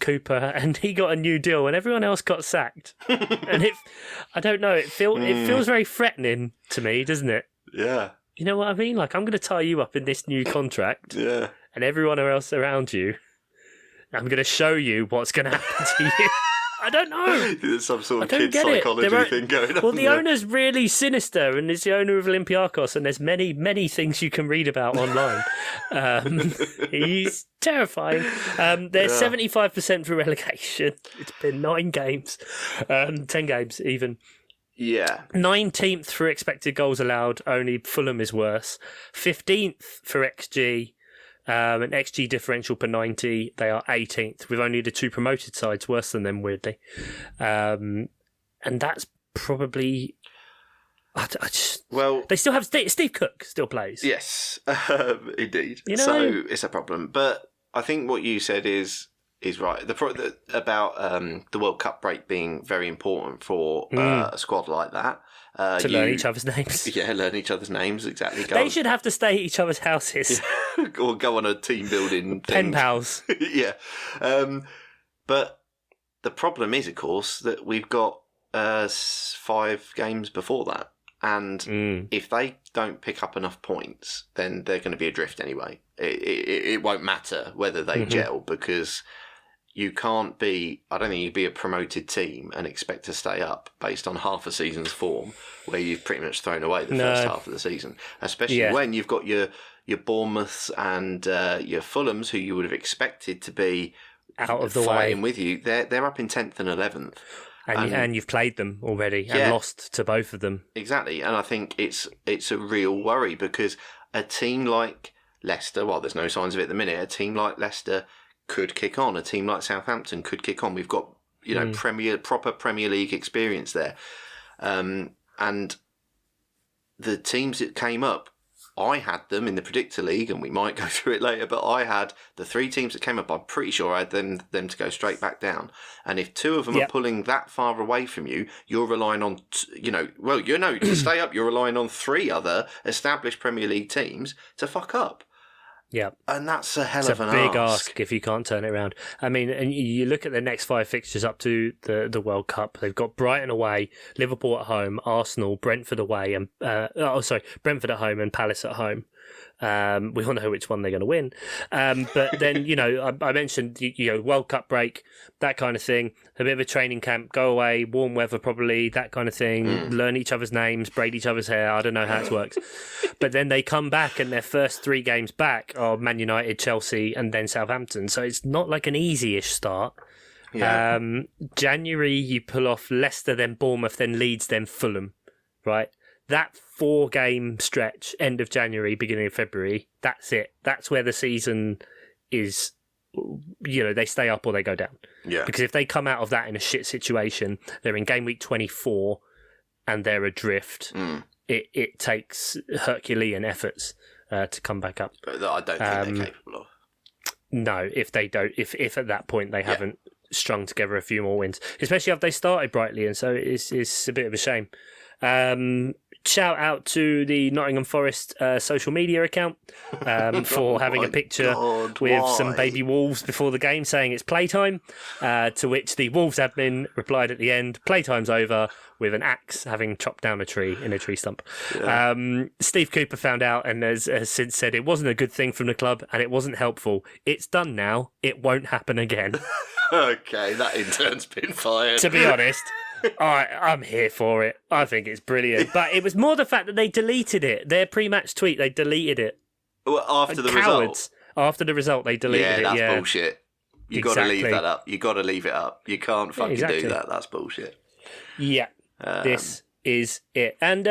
Cooper, and he got a new deal, and everyone else got sacked. And I don't know. It feels very threatening to me, doesn't it? Yeah. You know what I mean? Like, I'm going to tie you up in this new contract. Yeah. And everyone else around you, I'm going to show you what's going to happen to you. I don't know. There's some sort of kid psychology thing going on. Well, the owner's really sinister, and is the owner of Olympiacos, and there's many, many things you can read about online. He's terrifying. They're 75% for relegation. It's been 9 games. 10 games, even. Yeah. 19th for expected goals allowed, only Fulham is worse. 15th for XG. An XG differential per 90, they are 18th, with only the 2 promoted sides worse than them, weirdly. And that's probably... they still have... Steve Cook still plays. Yes, indeed. So it's a problem. But I think what you said is right. About the World Cup break being very important for a squad like that. To learn each other's names. Yeah, learn each other's names, exactly. They should have to stay at each other's houses. Or go on a team building Pen pals. Yeah. But the problem is, of course, that we've got 5 games before that. And if they don't pick up enough points, then they're going to be adrift anyway. It won't matter whether they gel, because... You can't be... I don't think you'd be a promoted team and expect to stay up based on half a season's form where you've pretty much thrown away the first half of the season. Especially when you've got your Bournemouths and your Fulhams, who you would have expected to be out of the fighting way with you. They're up in 10th and 11th. And you've played them already and lost to both of them. Exactly. And I think it's a real worry because... a team like Leicester, well, there's no signs of it at the minute, a team like Leicester could kick on. A team like Southampton could kick on. We've got, proper Premier League experience there. And the teams that came up, I had them in the Predictor League, and we might go through it later, but I had the 3 teams that came up, I'm pretty sure I had them to go straight back down. And if 2 of them are pulling that far away from you, you're relying on, to stay up, you're relying on 3 other established Premier League teams to fuck up. Yeah. And that's a hell of an big ask if you can't turn it around. I mean, and you look at the next 5 fixtures up to the World Cup. They've got Brighton away, Liverpool at home, Arsenal, Brentford away, and Brentford at home and Palace at home. We all know which one they're going to win. But then, I mentioned, World Cup break, that kind of thing, a bit of a training camp, go away, warm weather probably, that kind of thing, learn each other's names, braid each other's hair. I don't know how it works. But then they come back and their first 3 games back are Man United, Chelsea, and then Southampton. So it's not like an easy-ish start. Yeah. January, you pull off Leicester, then Bournemouth, then Leeds, then Fulham, right? That 4-game stretch, end of January, beginning of February, that's it. That's where the season is, they stay up or they go down. Yeah. Because if they come out of that in a shit situation, they're in game week 24 and they're adrift, it takes Herculean efforts to come back up. But I don't think they're capable of. No, if they don't, if at that point they haven't strung together a few more wins, especially if they started brightly, and so it's a bit of a shame. Shout out to the Nottingham Forest social media account for having a picture with some baby wolves before the game saying it's playtime, to which the Wolves admin replied at the end, playtime's over, with an axe having chopped down a tree in a tree stump. Yeah. Steve Cooper found out and has since said it wasn't a good thing from the club and it wasn't helpful. It's done now. It won't happen again. Okay, that intern's been fired. To be honest, I'm here for it. I think it's brilliant. But it was more the fact that they deleted it. Their pre-match tweet, they deleted it. Well, after the result? After the result, they deleted it. Yeah, that's bullshit. You got to leave that up. You got to leave it up. You can't fucking do that. That's bullshit. Yeah, this is it. And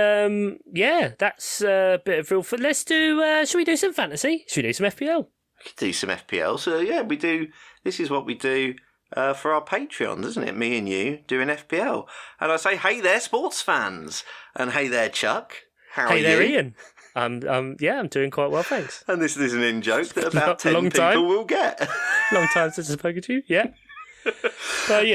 that's a bit of real. Let's do. Should we do some fantasy? Should we do some FPL? We could do some FPL. So yeah, we do. This is what we do. For our Patreons, isn't it? Me and you doing FPL. And I say, hey there, sports fans. And hey there, Chuck. How are you? Hey there, Ian. I'm doing quite well, thanks. And this is an in-joke that about 10 people will get. Long time since I've spoken to you, yeah. But,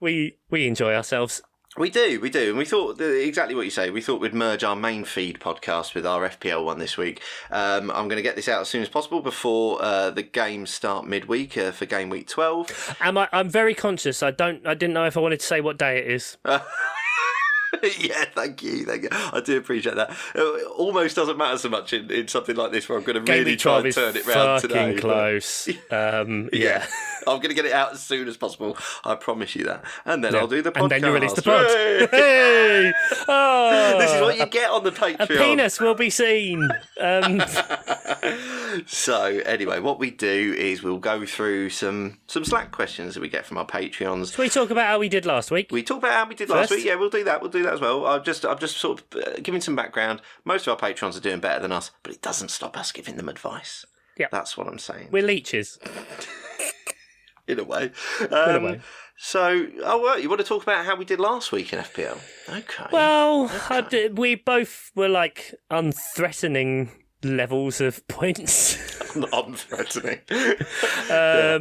we enjoy ourselves. We do. And we thought, exactly what you say, we thought we'd merge our main feed podcast with our FPL one this week. I'm going to get this out as soon as possible before the games start midweek for game week 12. I'm very conscious. I didn't know if I wanted to say what day it is. Yeah, thank you. I do appreciate that. It almost doesn't matter so much in something like this where I'm going to really try and turn it round today. Fucking close. Yeah. I'm going to get it out as soon as possible. I promise you that. And then I'll do the podcast. And then you release the pod. Hey! Oh, this is what you get on the Patreon. A penis will be seen. So, anyway, what we do is we'll go through some Slack questions that we get from our Patreons. Shall we talk about how we did last week? We talk about how we did last week. Yeah, we'll do that. We'll do that as well. I'm just sort of giving some background. Most of our Patrons are doing better than us, but it doesn't stop us giving them advice. Yeah, that's what I'm saying. We're leeches. In a way. So, you want to talk about how we did last week in FPL? Okay. Well, we both were like unthreatening levels of points. Unthreatening.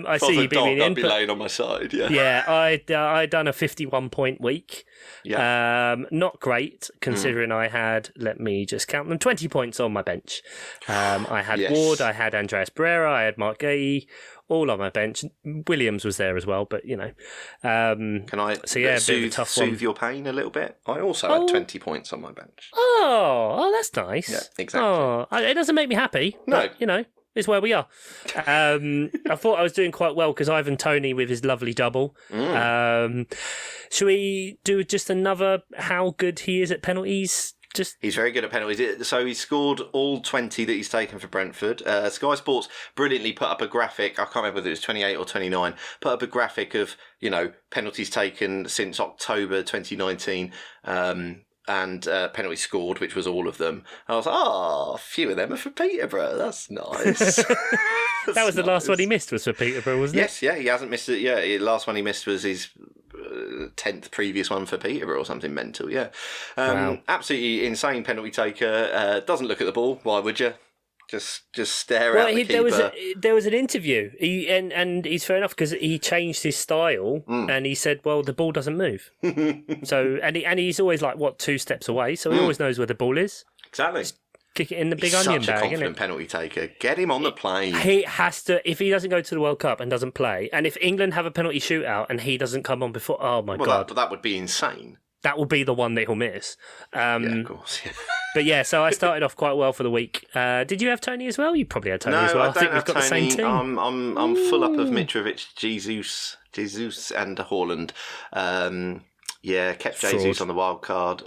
I see you beat me in. I'd be laying on my side. Yeah. Yeah, I done a 51-point week. Yeah. Not great considering I had. Let me just count them. 20 points on my bench. I had Ward. I had Andreas Pereira. I had Mark Gay. All on my bench. Williams was there as well, but Can I soothe your pain a little bit? I also had 20 points on my bench. Oh, that's nice. Yeah, exactly. Oh, it doesn't make me happy. No. But, it's where we are. I thought I was doing quite well because Ivan Toney with his lovely double. Should we do just another how good he is at penalties? He's very good at penalties. So he scored all 20 that he's taken for Brentford. Sky Sports brilliantly put up a graphic. I can't remember whether it was 28 or 29. Put up a graphic of penalties taken since October 2019. and penalty scored, which was all of them. I was like, a few of them are for Peterborough. That's nice. That was the last one he missed was for Peterborough, wasn't it? Yes, yeah, he hasn't missed it. Yeah, the last one he missed was his 10th previous one for Peterborough or something mental. Yeah, Wow. Absolutely insane penalty taker. Doesn't look at the ball. Why would you? Just stare at the keeper. There was an interview, and he's fair enough because he changed his style and he said, "Well, the ball doesn't move." So and he's always like 2 steps away, so he always knows where the ball is. Exactly. Just kick it in the big He's onion such a bag, confident isn't it? penalty taker. Get him on the plane. He has to. If he doesn't go to the World Cup and doesn't play, and if England have a penalty shootout and he doesn't come on before, oh my god, that would be insane. that will be the one that he'll miss. Yeah, of course. Yeah. But yeah, so I started off quite well for the week. Did you have Tony as well? You probably had Tony as well. I don't think we've have got Tony. the same team. I'm full up of Mitrovic, Jesus, and Haaland. Kept Jesus Fraud. on the wild card.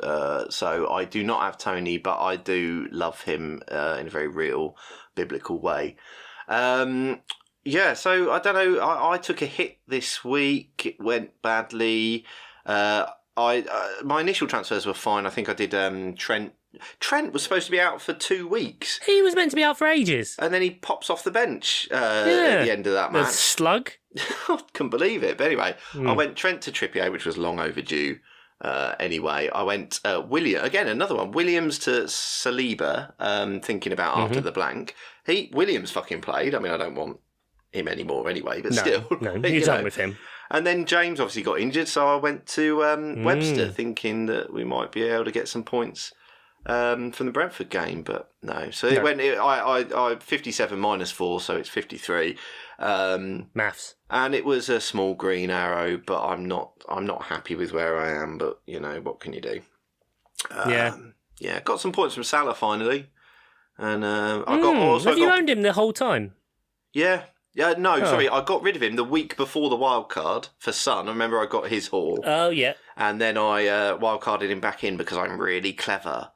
So I do not have Tony, but I do love him in a very real biblical way. So I don't know. I took a hit this week. It went badly. My initial transfers were fine. I think I did Trent. Trent was supposed to be out for 2 weeks. He was meant to be out for ages. And then he pops off the bench at the end of that The match. slug. I couldn't believe it. But anyway, I went Trent to Trippier, which was long overdue. Anyway, I went William again, another one. Williams to Saliba. Thinking about after the blank. Williams fucking played. I mean, I don't want him anymore anyway, but still, No, you're done with him. And then James obviously got injured, so I went to Webster, thinking that we might be able to get some points from the Brentford game, but no. So it went. I 57 minus 4, so it's 53. Maths. And it was a small green arrow, but I'm not happy with where I am. But you know, what can you do? Got some points from Salah finally, and I got. Have you owned him the whole time? Yeah. Yeah, sorry, I got rid of him the week before the wild card for Son. I remember I got his haul. Oh, yeah. And then I wild carded him back in because I'm really clever.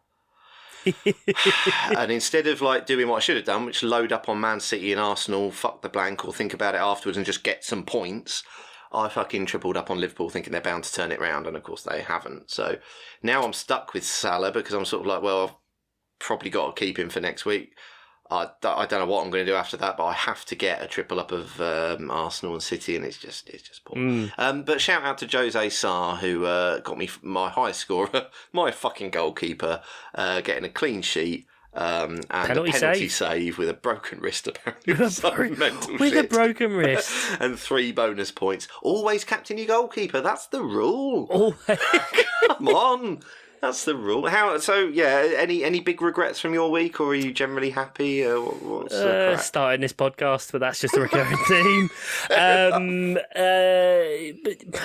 And instead of doing what I should have done, which load up on Man City and Arsenal, fuck the blank, or think about it afterwards and just get some points, I fucking tripled up on Liverpool thinking they're bound to turn it round, and of course they haven't. So now I'm stuck with Salah because I'm sort of I've probably got to keep him for next week. I don't know what I'm going to do after that, but I have to get a triple up of Arsenal and City, and it's just poor. But shout out to Jose Sarr, who got me my highest scorer, my fucking goalkeeper, getting a clean sheet and penalty a penalty save with a broken wrist, apparently. With a broken wrist. And 3 bonus points. Always captain your goalkeeper. That's the rule. Always. Come on. That's the rule. Any big regrets from your week, or are you generally happy? What's the crack? Starting this podcast, but that's just a recurring theme. But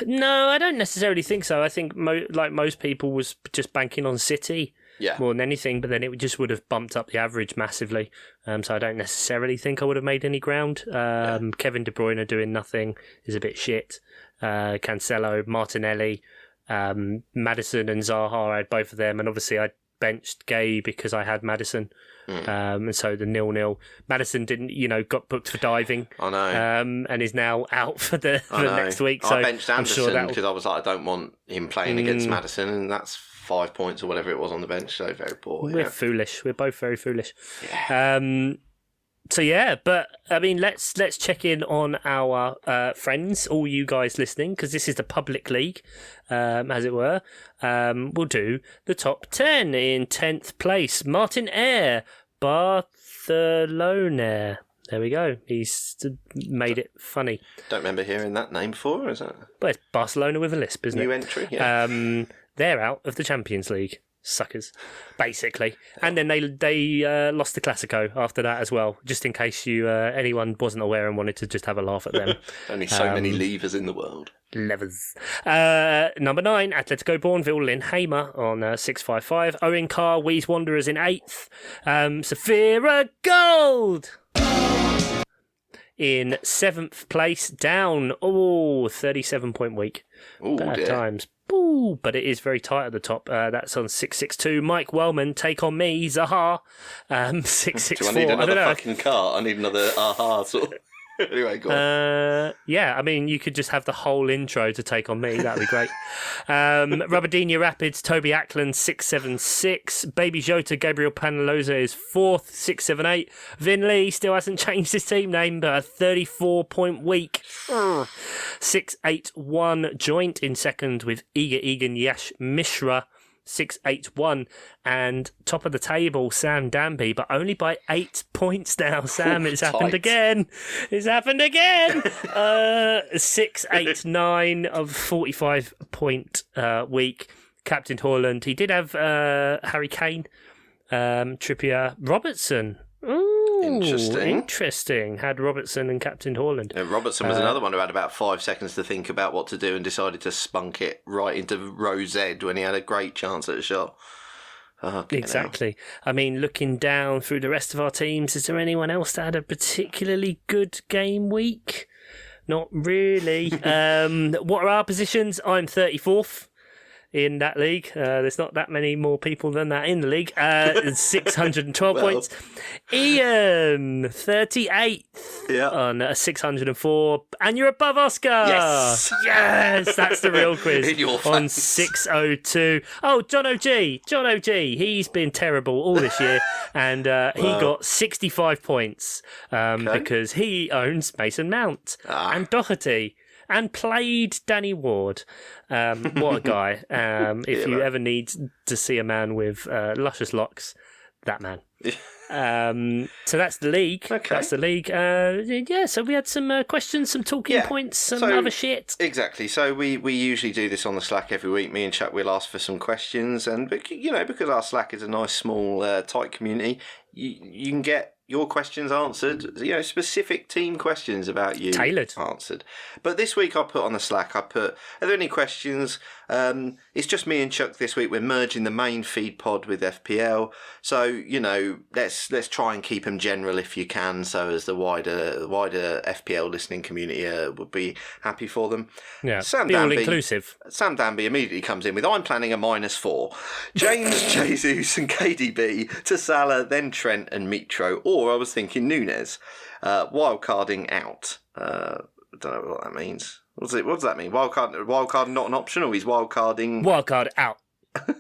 no, I don't necessarily think so. I think, like most people, was just banking on City more than anything, but then it just would have bumped up the average massively. So I don't necessarily think I would have made any ground. Kevin De Bruyne doing nothing is a bit shit. Cancelo, Martinelli. Maddison and Zaha, I had both of them, and obviously I benched Gay because I had Maddison, and so the 0-0. Maddison didn't, got booked for diving. I know, and is now out for the next week. So I benched Anderson because I was like, I don't want him playing against Maddison, and that's 5 points or whatever it was on the bench. So very poor. We're foolish. We're both very foolish. Yeah. So yeah, but I mean, let's check in on our friends, all you guys listening, because this is the public league, as it were. We'll do the top 10. In 10th place, Martin Eyre, Barcelona. There we go. He's made it funny. Don't remember hearing that name before. Is that? Well, it's Barcelona with a lisp, isn't it? New entry. Yeah. They're out of the Champions League. Suckers, basically. And then they lost the Classico after that as well, just in case anyone wasn't aware and wanted to just have a laugh at them. Only so many levers in the world. Levers. Number 9, Atletico Bourneville, Lynn Hamer on 655. Owen Carr, Wees Wanderers in 8th. Saphira Gold in 7th place, down. 37-point week. Bad times. Ooh, but it is very tight at the top. That's on 662. Mike Wellman, Take On Me, Zaha, 664. Do I need another fucking car? I need another aha sort of... Anyway, go on. Yeah, I mean, you could just have the whole intro to take on me. That'd be great. Rubadinha Rapids, Toby Ackland, 676. Baby Jota, Gabriel Panaloza is 4th, 678. Vin Lee still hasn't changed his team name, but a 34-point week. 681. Joint in second with Eager Egan Yash Mishra. 681, and top of the table, Sam Danby, but only by 8 points now. Sam, it's happened again. It's happened again. 689 of 45-point week. Captain Haaland. He did have Harry Kane, Trippier, Robertson. Ooh, interesting. Had Robertson and Captain Haaland. Robertson was another one who had about 5 seconds to think about what to do and decided to spunk it right into row Z when he had a great chance at a shot. Exactly. I mean, looking down through the rest of our teams, is there anyone else that had a particularly good game week? Not really. What are our positions? I'm 34th. In that league. There's not that many more people than that in the league. 612 points. Ian, 38th on 604. And you're above Oscar. Yes. Yes, that's the real quiz. In your on face. 602. Oh, John OG. He's been terrible all this year. And he got 65 points because he owns Mason Mount and Doherty. And played Danny Ward. What a guy. If you ever need to see a man with luscious locks, that man. So that's the league. Okay. That's the league. So we had some questions, some talking points, some other shit. Exactly. So we usually do this on the Slack every week. Me and Chuck will ask for some questions. And, because our Slack is a nice, small, tight community, you can get your questions answered, specific team questions about you tailored answered. But this week I put on the Slack, are there any questions? It's just me and Chuck this week. We're merging the main feed pod with FPL. So, let's try and keep them general if you can, so as the wider FPL listening community would be happy for them. Yeah, Sam be Danby, all inclusive. Sam Danby immediately comes in with, I'm planning a -4. James, Jesus and KDB to Salah, then Trent and Mitro, or I was thinking Nunes. Wildcarding out. I don't know what that means. What does that mean? Wildcard not an option, or he's wildcarding? Wildcard out.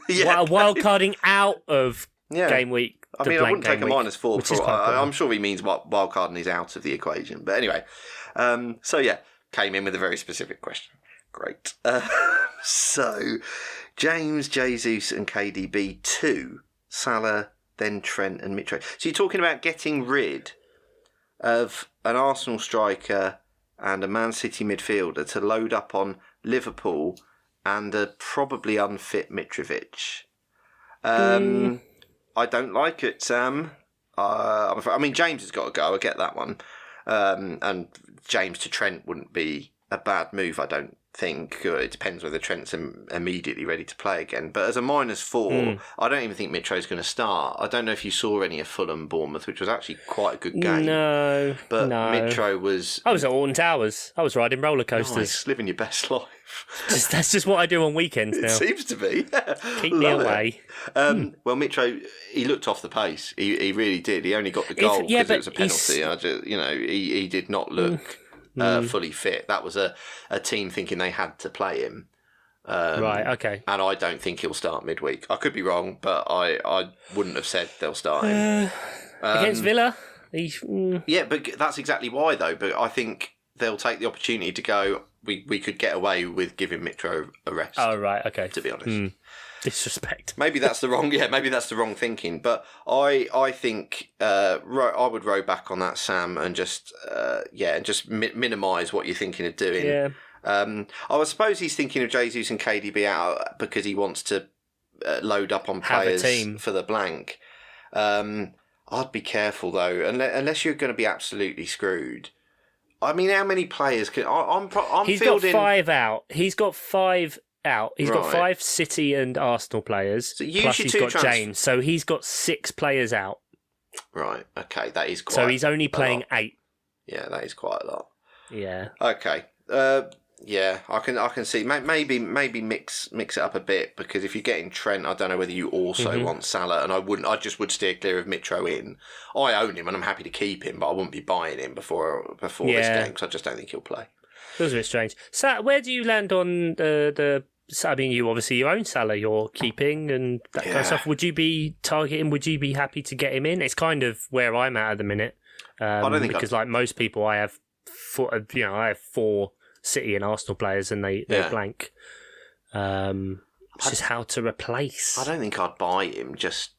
Wildcarding out of game week. I mean, I wouldn't take a week, -4 for. I'm sure he means wildcarding is out of the equation. But anyway, came in with a very specific question. Great. So, James, Jesus, and KDB 2, Salah, then Trent and Mitro. So you're talking about getting rid of an Arsenal striker and a Man City midfielder to load up on Liverpool and a probably unfit Mitrovic. I don't like it, Sam. I mean, James has got to go. I get that one. And James to Trent wouldn't be a bad move, I don't think. It depends whether Trent's immediately ready to play again. But as a -4, I don't even think Mitro's going to start. I don't know if you saw any of Fulham Bournemouth, which was actually quite a good game. No. Mitro was... I was at Alton Towers. I was riding roller coasters. Nice, living your best life. That's just what I do on weekends now. It seems to be. Keep me away. Well, Mitro, he looked off the pace. He really did. He only got the goal because it was a penalty. He did not look fully fit. That was a team thinking they had to play him. Right, okay. And I don't think he'll start midweek. I could be wrong, but I wouldn't have said they'll start him. Against Villa? Yeah, but that's exactly why, though. But I think they'll take the opportunity to go, we could get away with giving Mitro a rest. Oh, right, okay. To be honest. Disrespect. Maybe that's the wrong thinking. But I think I would row back on that, Sam, and just minimise what you're thinking of doing. Yeah. I suppose he's thinking of Jesus and KDB out because he wants to load up on players for the blank. I'd be careful though, unless you're going to be absolutely screwed. I mean, how many players can He's fielding... got 5 out. He's got 5 out. He's got 5 City and Arsenal players. So plus he's got James. So he's got 6 players out. Right. Okay, that is quite. So he's only playing 8. Yeah, that is quite a lot. Yeah. Okay. Yeah, I can see maybe mix it up a bit, because if you're getting Trent, I don't know whether you also want Salah, and I just would steer clear of Mitro in. I own him and I'm happy to keep him, but I wouldn't be buying him before this game, because I just don't think he'll play. Feels a bit strange. So, where do you land on the? I mean, you own Salah, you're keeping and that kind of stuff. Would you be targeting? Would you be happy to get him in? It's kind of where I'm at the minute. I don't think because like most people, I have four City and Arsenal players, and they're blank. It's just how to replace. I don't think I'd buy him just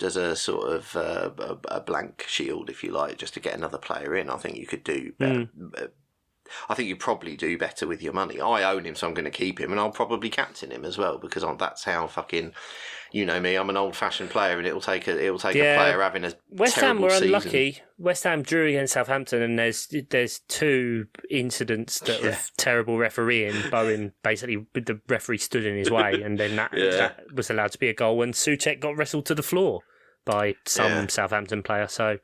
as a sort of a blank shield, if you like, just to get another player in. I think you could do better. I think you probably do better with your money. I own him, so I'm going to keep him, and I'll probably captain him as well, because that's how fucking, you know me, I'm an old-fashioned player, and it'll take a player having a West Ham terrible were season. Unlucky. West Ham drew against Southampton, and there's two incidents that of terrible refereeing. Bowen basically, the referee stood in his way, and then that was allowed to be a goal, and Souček got wrestled to the floor by some Southampton player. So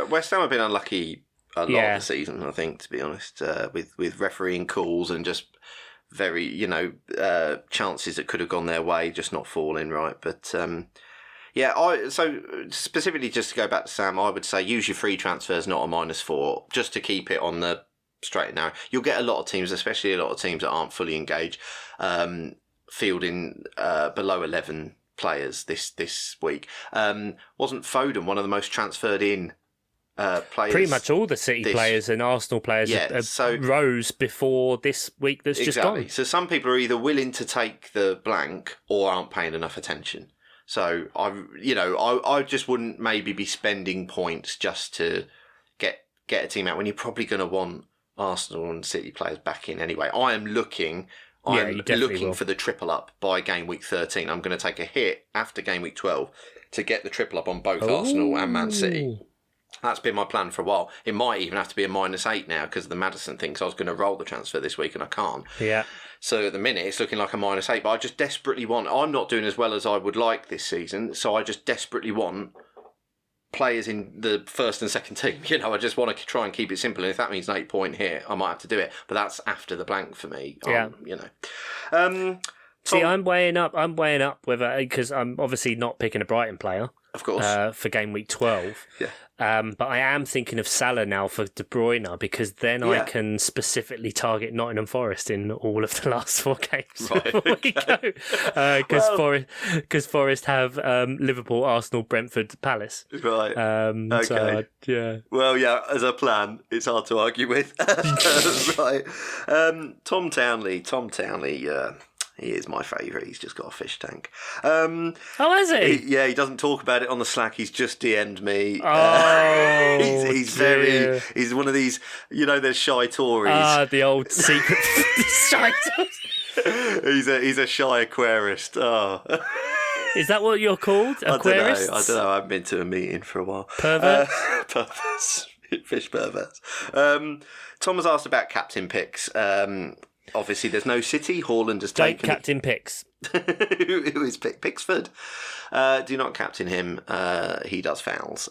West Ham have been unlucky a lot of the season, I think, to be honest, with refereeing calls and just very, chances that could have gone their way, just not falling right. But so specifically, just to go back to Sam, I would say use your free transfers, not a -4, just to keep it on the straight and narrow. You'll get a lot of teams, especially a lot of teams that aren't fully engaged, fielding below 11 players this week. Wasn't Foden one of the most transferred in players? Pretty much all the City players and Arsenal players rose before this week that's just gone. So some people are either willing to take the blank or aren't paying enough attention. So I just wouldn't maybe be spending points just to get a team out when you're probably going to want Arsenal and City players back in anyway. I'm looking for the triple up by game week 13. I'm going to take a hit after game week 12 to get the triple up on both Arsenal and Man City. That's been my plan for a while. It might even have to be a -8 now because of the Maddison thing, because I was going to roll the transfer this week and I can't. Yeah. So at the minute, it's looking like a -8, but I just desperately want... I'm not doing as well as I would like this season, so I just desperately want players in the first and second team. I just want to try and keep it simple, and if that means an 8-point hit, I might have to do it. But that's after the blank for me. Yeah. See, I'm weighing up whether... Because I'm obviously not picking a Brighton player. Of course. For game week 12. Yeah. But I am thinking of Salah now for De Bruyne, because then I can specifically target Nottingham Forest in all of the last 4 games before we go. Because Forest have Liverpool, Arsenal, Brentford, Palace. Right. Okay. So, well, as a plan, it's hard to argue with. Right. Tom Townley. He is my favourite. He's just got a fish tank. has he? He doesn't talk about it on the Slack. He's just DM'd me. He's one of these, there's shy Tories. The old secret shy Tories. He's a shy aquarist. Oh. Is that what you're called? Aquarists? I don't know. I haven't been to a meeting for a while. Perverts? Perverts. Fish perverts. Tom has asked about captain picks. Obviously, there's no City. Haaland has taken... captain picks. Who is Pickford? Do not captain him. He does fouls.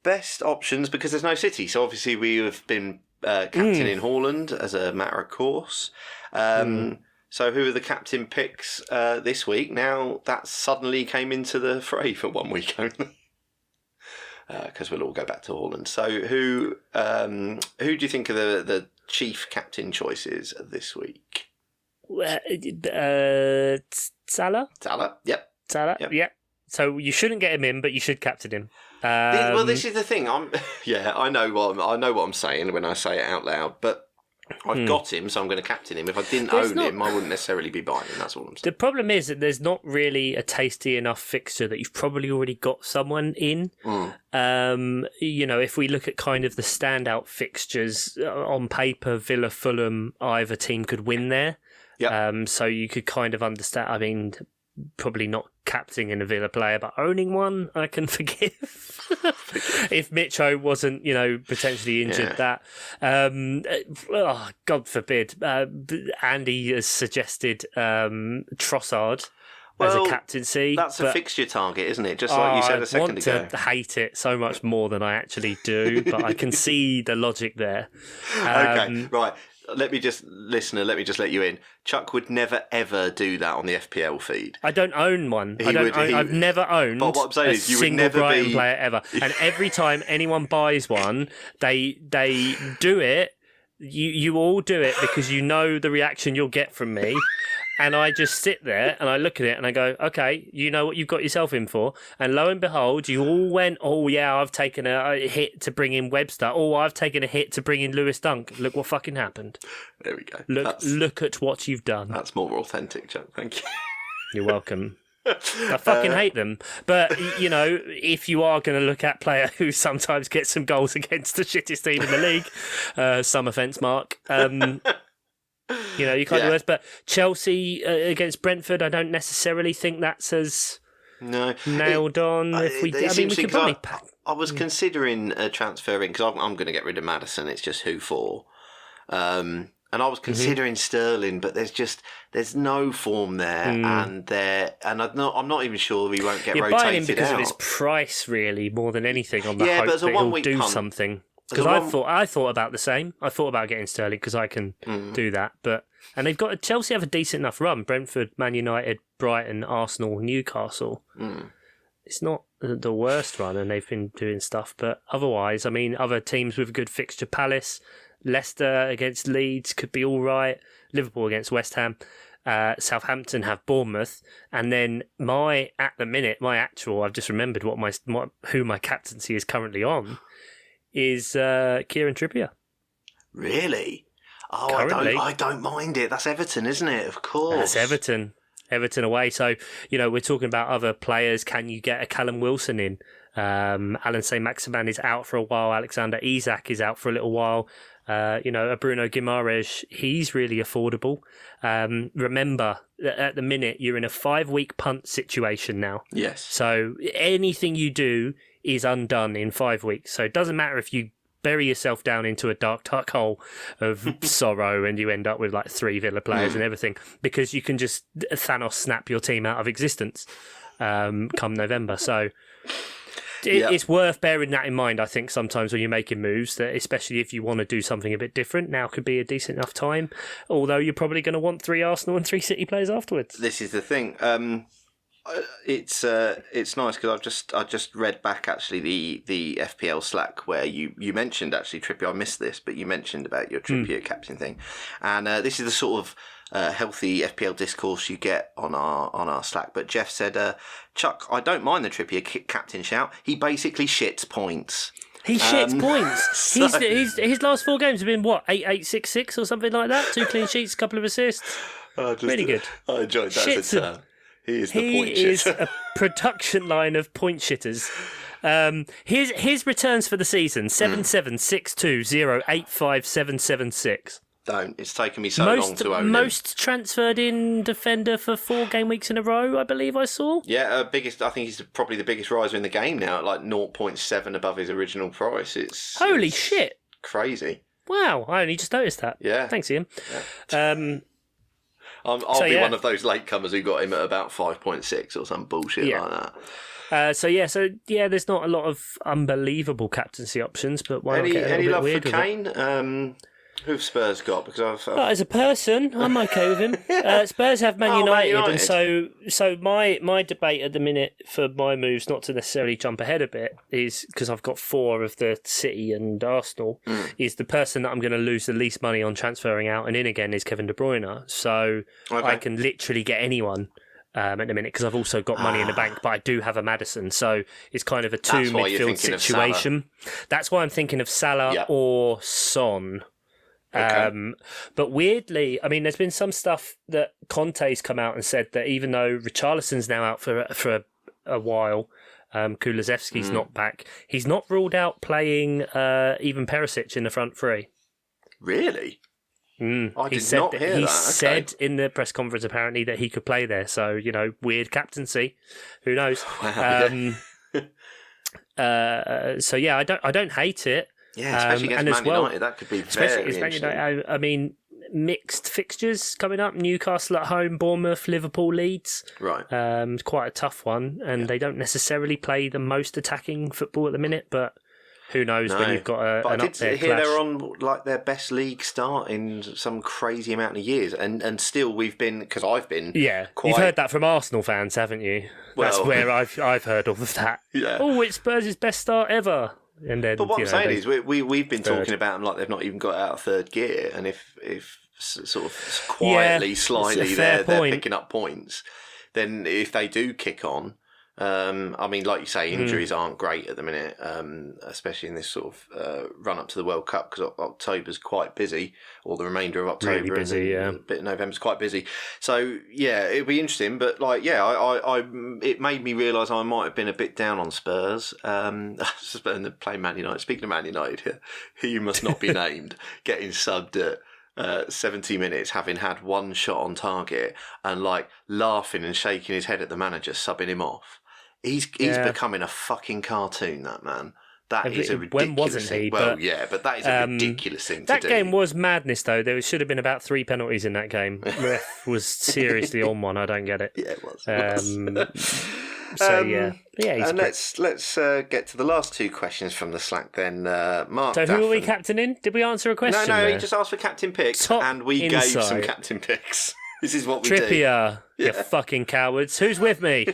Best options, because there's no City. So obviously we have been captaining Haaland as a matter of course. So who are the captain picks this week? Now that suddenly came into the fray for 1 week only. Because we'll all go back to Haaland. So who do you think are the chief captain choices this week? Salah? Yep. Salah? Yep. So you shouldn't get him in, but you should captain him. This is the thing. I know what I'm saying when I say it out loud, but I've got him, so I'm going to captain him. If I didn't own him, I wouldn't necessarily be buying him. That's all I'm saying. The problem is that there's not really a tasty enough fixture that you've probably already got someone in. If we look at kind of the standout fixtures on paper, Villa, Fulham, either team could win there. Yeah. So you could kind of understand. I mean, probably not captaining a Villa player, but owning one, I can forgive. If Mitro wasn't, potentially injured, that. God forbid. Andy has suggested Trossard as a captaincy. That's a fixture target, isn't it? Just like you said a second ago. I want to hate it so much more than I actually do, but I can see the logic there. Okay, right. let me just let you in. Chuck would never ever do that on the FPL feed. I don't own one. I've never owned but what I'm saying a is you would single never Brighton be... player ever. And every time anyone buys one, they do it. You all do it because you know the reaction you'll get from me. And I just sit there and I look at it and I go, okay, you know what you've got yourself in for. And lo and behold, you all went, oh yeah, I've taken a hit to bring in Webster. Oh, I've taken a hit to bring in Lewis Dunk. Look what fucking happened. There we go. Look at what you've done. That's more authentic, Chuck. Thank you. You're welcome. I fucking hate them. But, you know, if you are going to look at player who sometimes gets some goals against the shittest team in the league, some offence, Mark, you know, you can't do worse. But Chelsea against Brentford, I don't necessarily think that's as nailed on. We could probably... I was considering transferring, because I'm going to get rid of Maddison. It's just who for. And I was considering Sterling, but there's no form there, and I'm not even sure we won't get rotated out. Buying him because of his price, really, more than anything, on the hope but that he'll do something. Because I thought about the same. I thought about getting Sterling because I can do that. And Chelsea have a decent enough run. Brentford, Man United, Brighton, Arsenal, Newcastle. It's not the worst run, and they've been doing stuff. But otherwise, I mean, other teams with a good fixture: Palace, Leicester against Leeds could be all right. Liverpool against West Ham. Southampton have Bournemouth, and then I've just remembered who my captaincy is currently on. Is Kieran Trippier. Really? Oh, currently. I don't mind it. That's Everton, isn't it? Of course. That's Everton. Everton away. So, you know, we're talking about other players. Can you get a Callum Wilson in? Alan Saint-Maximin is out for a while. Alexander Isak is out for a little while. You know, a Bruno Guimaraes, he's really affordable. Remember, at the minute, you're in a 5-week punt situation now. Yes. So anything you do is undone in 5 weeks. So it doesn't matter if you bury yourself down into a dark hole of sorrow and you end up with like 3 Villa players and everything, because you can just Thanos snap your team out of existence come November. So it's worth bearing that in mind, I think, sometimes when you're making moves, that especially if you want to do something a bit different, now could be a decent enough time, although you're probably going to want 3 Arsenal and 3 City players afterwards. This is the thing. It's nice because I just read back actually the FPL Slack where you mentioned actually Trippier. I missed this, but you mentioned about your Trippier captain thing, and this is the sort of healthy FPL discourse you get on our Slack. But Jeff said, Chuck, I don't mind the Trippier captain shout. He basically shits points. He shits points. His last 4 games have been what, 8-8-6-6 or something like that. 2 clean sheets, a couple of assists. Really good. I enjoyed that as a term. He is a production line of point shitters. His returns for the season: 7-7-6-2-0-8-5-7-7-6. It's taken me so long to own him. Most transferred in defender for 4 game weeks in a row, I believe I saw. Yeah, biggest. I think he's probably the biggest riser in the game now, at like 0.7 above his original price. Holy shit! Crazy. Wow, I only just noticed that. Yeah. Thanks, Ian. Yeah. I'll be one of those latecomers who got him at about 5.6 or some bullshit like that. So there's not a lot of unbelievable captaincy options, but why not get a little any bit love weird for Kane? Who've Spurs got? Because as a person, I'm okay with him. Spurs have Man United, and so my debate at the minute for my moves, not to necessarily jump ahead a bit, is because I've got 4 of the City and Arsenal. Is the person that I'm going to lose the least money on transferring out and in again is Kevin De Bruyne. So I can literally get anyone. At the minute, because I've also got money in the bank, but I do have a Maddison, so it's kind of a 2 midfield situation. That's why I'm thinking of Salah or Son. Okay. But weirdly, I mean, there's been some stuff that Conte's come out and said that even though Richarlison's now out for a while, Kulusevski's not back, he's not ruled out playing even Perisic in the front 3. Really? I did not hear that. He said in the press conference apparently that he could play there. So, you know, weird captaincy. Who knows? Wow, So yeah, I don't hate it. Yeah, especially against Man United, that could be very interesting. I mean, mixed fixtures coming up: Newcastle at home, Bournemouth, Liverpool, Leeds. Right, it's quite a tough one, and they don't necessarily play the most attacking football at the minute. But who knows when you've got but an I up there did hear clash. they're on like their best league start in some crazy amount of years, and still we've been, because I've been You've heard that from Arsenal fans, haven't you? That's Well, where I've heard all of that. Yeah. Oh, it's Spurs' best start ever. And then, But what I'm saying is we've been third. talking about them like they've not even got out of third gear, and if sort of quietly, slyly they're picking up points, then if they do kick on, I mean, like you say, injuries aren't great at the minute, especially in this sort of run up to the World Cup, because October's quite busy, or the remainder of October, really busy, and a bit of November's quite busy. So yeah, it'll be interesting. But like, I it made me realise I might have been a bit down on Spurs. And playing Man United. Speaking of Man United, you must not be named, getting subbed at 70 minutes, having had one shot on target, and like laughing and shaking his head at the manager subbing him off. He's becoming a fucking cartoon, that man. That is a ridiculous when wasn't thing. he? Well, but, yeah, but that is a ridiculous thing to do. That game was madness, though. There should have been about 3 penalties in that game. Ref was seriously on one. I don't get it. Yeah, it was. So yeah, and let's get to the last two questions from the Slack then. Mark. So Daffin. who are we captaining? Did we answer a question? No, there? he just asked for captain picks, Top and we gave some insight. captain picks. This is what we do. Trippier, you fucking cowards. Who's with me?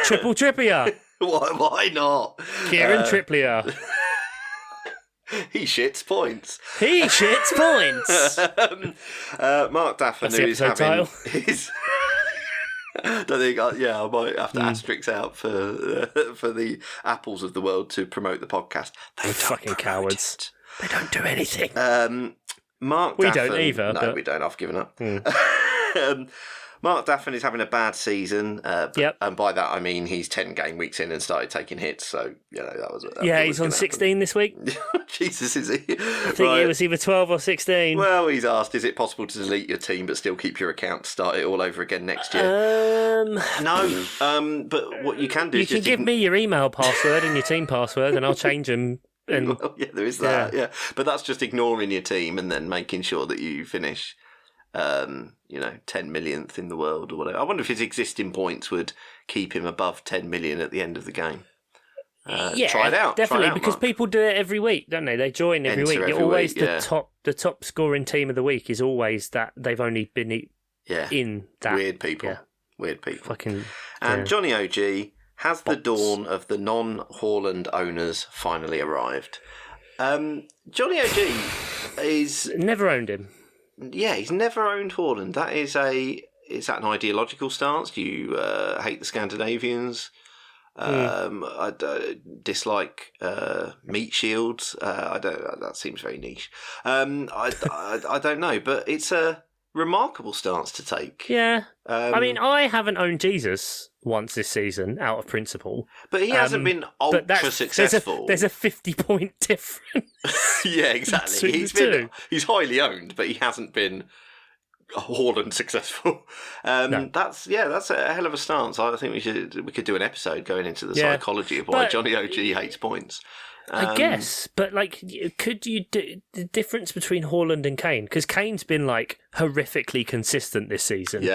Triple Trippier. Why not? Kieran Trippier. He shits points. He shits points. Mark Daffin, That's who the is episode having title. his. Don't think. I might have to asterisk out for the apples of the world to promote the podcast. They don't fucking cowards. it. They don't do anything. Mark. We Daffin, don't either. No, but... we don't. I've given up. Mark Daffin is having a bad season. And by that I mean he's 10 game weeks in and started taking hits. So that was. He's on 16 this week. Jesus, is he? I think it was either 12 or 16. Well, he's asked, is it possible to delete your team but still keep your account, start it all over again next year? No. But what you can do you is can just give me your email password and your team password, and I'll change them. And well, yeah, there is that. Yeah, but that's just ignoring your team and then making sure that you finish. 10 millionth in the world or whatever. I wonder if his existing points would keep him above 10 million at the end of the game. Try it out. Definitely, because people do it every week, don't they? They join every week. You're always the top scoring team of the week is always that they've only been in that. Weird people. Fucking. And Johnny OG, has the dawn of the non-Haaland owners finally arrived? Johnny OG is never owned him. Yeah, he's never owned Haaland. Is that an ideological stance? Do you hate the Scandinavians? I dislike meat shields. I don't. That seems very niche. I don't know, but it's a remarkable stance to take. Yeah, I mean, I haven't owned Jesus once this season out of principle, but he hasn't been ultra successful. There's a 50-point difference. Yeah, exactly. He's highly owned, but he hasn't been Haaland successful. No. That's a hell of a stance. I think we could do an episode going into the psychology of why Johnny OG hates points. I guess, but like, could you do the difference between Haaland and Kane? Because Kane's been like horrifically consistent this season,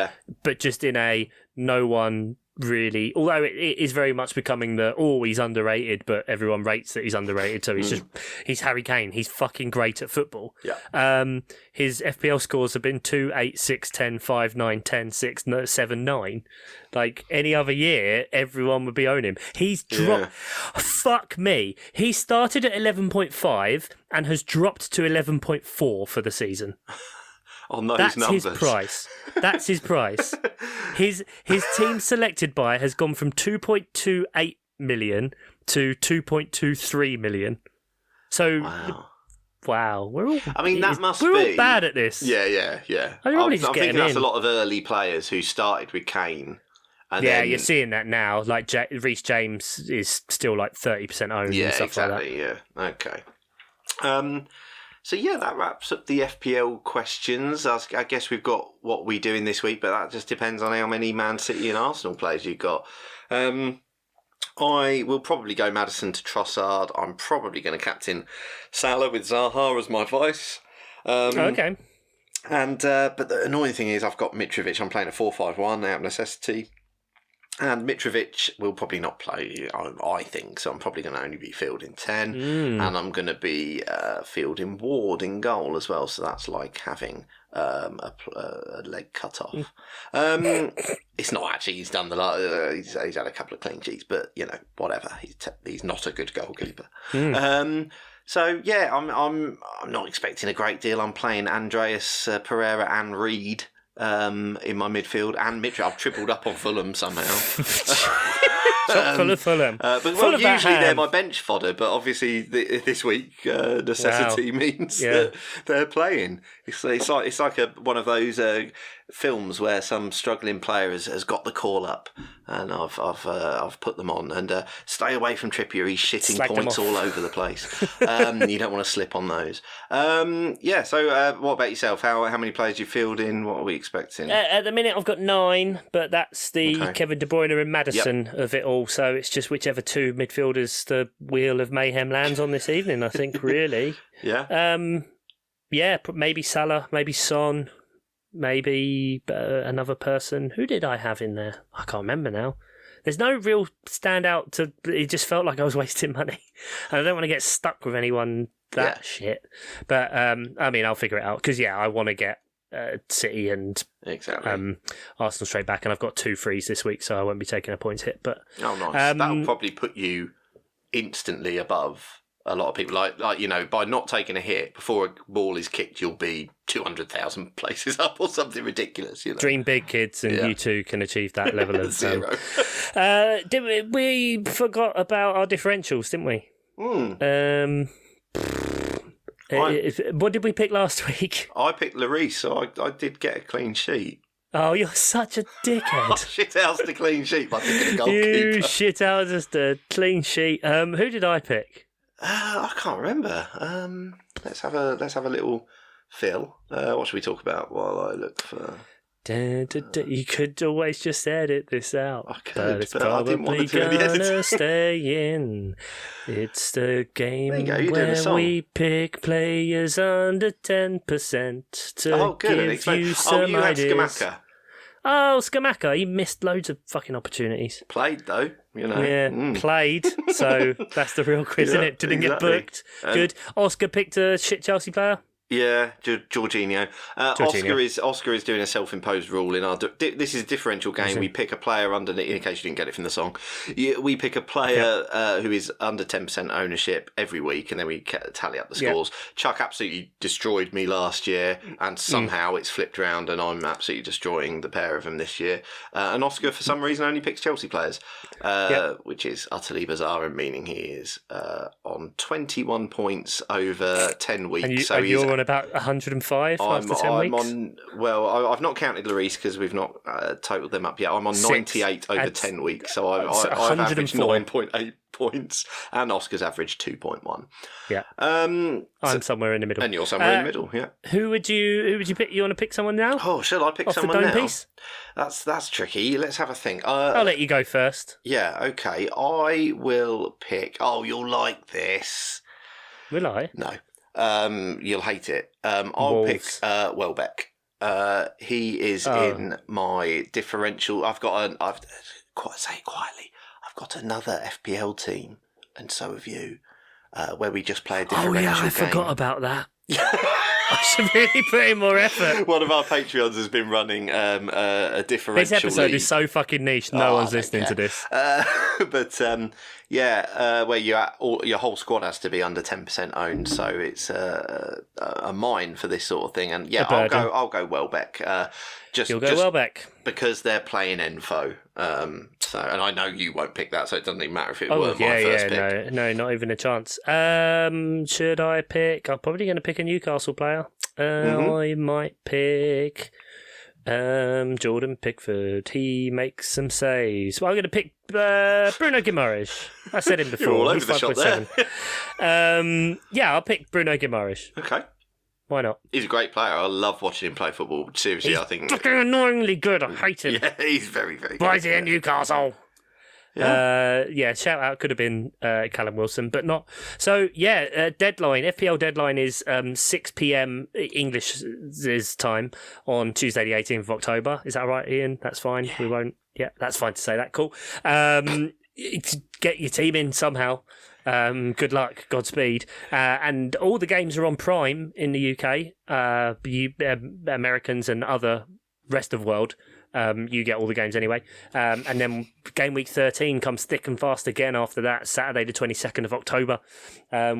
but just in a no one really. Although it is very much becoming he's underrated, but everyone rates that he's underrated. So he's Harry Kane. He's fucking great at football. Yeah. His FPL scores have been 2, 8, 6, 10, 5, 9, 10, 6, 7, 9. Like any other year, everyone would be owning him. He's dropped. Fuck me. He started at 11.5 and has dropped to 11.4 for the season. On those That's numbers. his price. That's his price. His team selected by has gone from 2.28 million to 2.23 million. So, wow. We're all bad at this. Yeah. I'm thinking that's a lot of early players who started with Kane. And then, you're seeing that now. Like Reece James is still like 30% owned and stuff like that. Yeah, okay. So that wraps up the FPL questions. I guess we've got what we do in this week, but that just depends on how many Man City and Arsenal players you've got. I will probably go Maddison to Trossard. I'm probably going to captain Salah with Zaha as my vice. Okay. And but the annoying thing is I've got Mitrovic. I'm playing a 4-5-1 out of necessity. And Mitrovic will probably not play, I think, so I'm probably going to only be fielding 10. And I'm going to be fielding Ward in goal as well, so that's like having a leg cut off. It's not actually, he's done he's had a couple of clean sheets, but, whatever. He's not a good goalkeeper. So, yeah, I'm not expecting a great deal. I'm playing Andreas Pereira and Reed in my midfield, and Mitchell. I've tripled up on Fulham somehow. Full of Fulham. But usually they're my bench fodder, but obviously this week necessity means that they're playing. It's like one of those films where some struggling player has got the call up, and I've put them on. And stay away from Trippier. He's shitting points all over the place. You don't want to slip on those. So what about yourself? How many players you filled in? What are we expecting? At the minute, I've got 9, but that's the Kevin De Bruyne and Maddison of it all. So it's just whichever two midfielders the wheel of mayhem lands on this evening, I think, really. Maybe Salah, maybe Son, maybe another person. Who did I have in there? I can't remember now. There's no real standout it just felt like I was wasting money. And I don't want to get stuck with anyone shit. But, I'll figure it out. Because, I want to get City and Arsenal straight back. And I've got 2 frees this week, so I won't be taking a points hit. But nice. That'll probably put you instantly above a lot of people. Like by not taking a hit before a ball is kicked, you'll be 200,000 places up or something ridiculous. Dream big, kids, and you too can achieve that level of 0. We forgot about our differentials, didn't we? What did we pick last week? I picked Lloris, so I did get a clean sheet. Oh, you're such a dickhead. I shit out the clean sheet by picking a goalkeeper. You shit out just a clean sheet. Who did I pick? I can't remember. Let's have a little fill. What should we talk about while I look for? You could always just edit this out. I could, but it's but I didn't want probably to do any editing. gonna stay in. It's the game where we pick players under 10% to give you some you had ideas. Scamacca. Oh, Scamacca, he missed loads of fucking opportunities. Played though, Yeah, played. So that's the real quiz, isn't it? Didn't get booked. Good. Oscar picked a shit Chelsea player. Yeah, Jorginho. Oscar is doing a self-imposed rule in our. This is a differential game. We pick a player under. In case you didn't get it from the song, we pick a player who is under 10% ownership every week, and then we tally up the scores. Chuck absolutely destroyed me last year, and somehow it's flipped around, and I'm absolutely destroying the pair of them this year. And Oscar, for some reason, only picks Chelsea players, which is utterly bizarre, and meaning he is on 21 points over 10 weeks. And you're on about 105 after 10 weeks? I've not counted Lloris because we've not totaled them up yet. I'm on 98 over 10 weeks, so I've averaged 9.8 points, and Oscar's averaged 2.1. Yeah. I'm somewhere in the middle. And you're somewhere in the middle, yeah. Who would you pick? You want to pick someone now? Oh, shall I pick someone the now? Piece? That's tricky. Let's have a think. I'll let you go first. Yeah, okay. I will pick... Oh, you'll like this. Will I? No. You'll hate it. I'll pick Welbeck. He is in my differential. I've got say it quietly. I've got another FPL team, and so have you, where we just play a differential game. I forgot about that. I should really put in more effort. One of our Patreons has been running a differential. This episode is so fucking niche. No one's listening to this. Where your whole squad has to be under 10% owned, so it's a mine for this sort of thing. And I'll go Welbeck. You'll go Welbeck because they're playing Enfo. And I know you won't pick that, so it doesn't even matter if it were my first pick. No, not even a chance. Should I pick? I'm probably going to pick a Newcastle player. I might pick Jordan Pickford. He makes some saves. Well, I'm going to pick Bruno Guimaraes. I said him before. You're all over the shop there. I'll pick Bruno Guimaraes. Okay. Why not? He's a great player. I love watching him play football. Seriously, I think... fucking annoyingly good. I hate him. Yeah, he's very, very good. Why is he in Newcastle? Yeah. Shout out could have been Callum Wilson, but not. So deadline. FPL deadline is 6 p.m. English time on Tuesday the 18th of October. Is that right, Ian? That's fine. We won't Yeah, that's fine to say that. Cool. Get your team in somehow. Good luck, Godspeed. And all the games are on Prime in the UK. Americans and other rest of world, you get all the games anyway. And then game week 13 comes thick and fast again after that, Saturday the 22nd of October.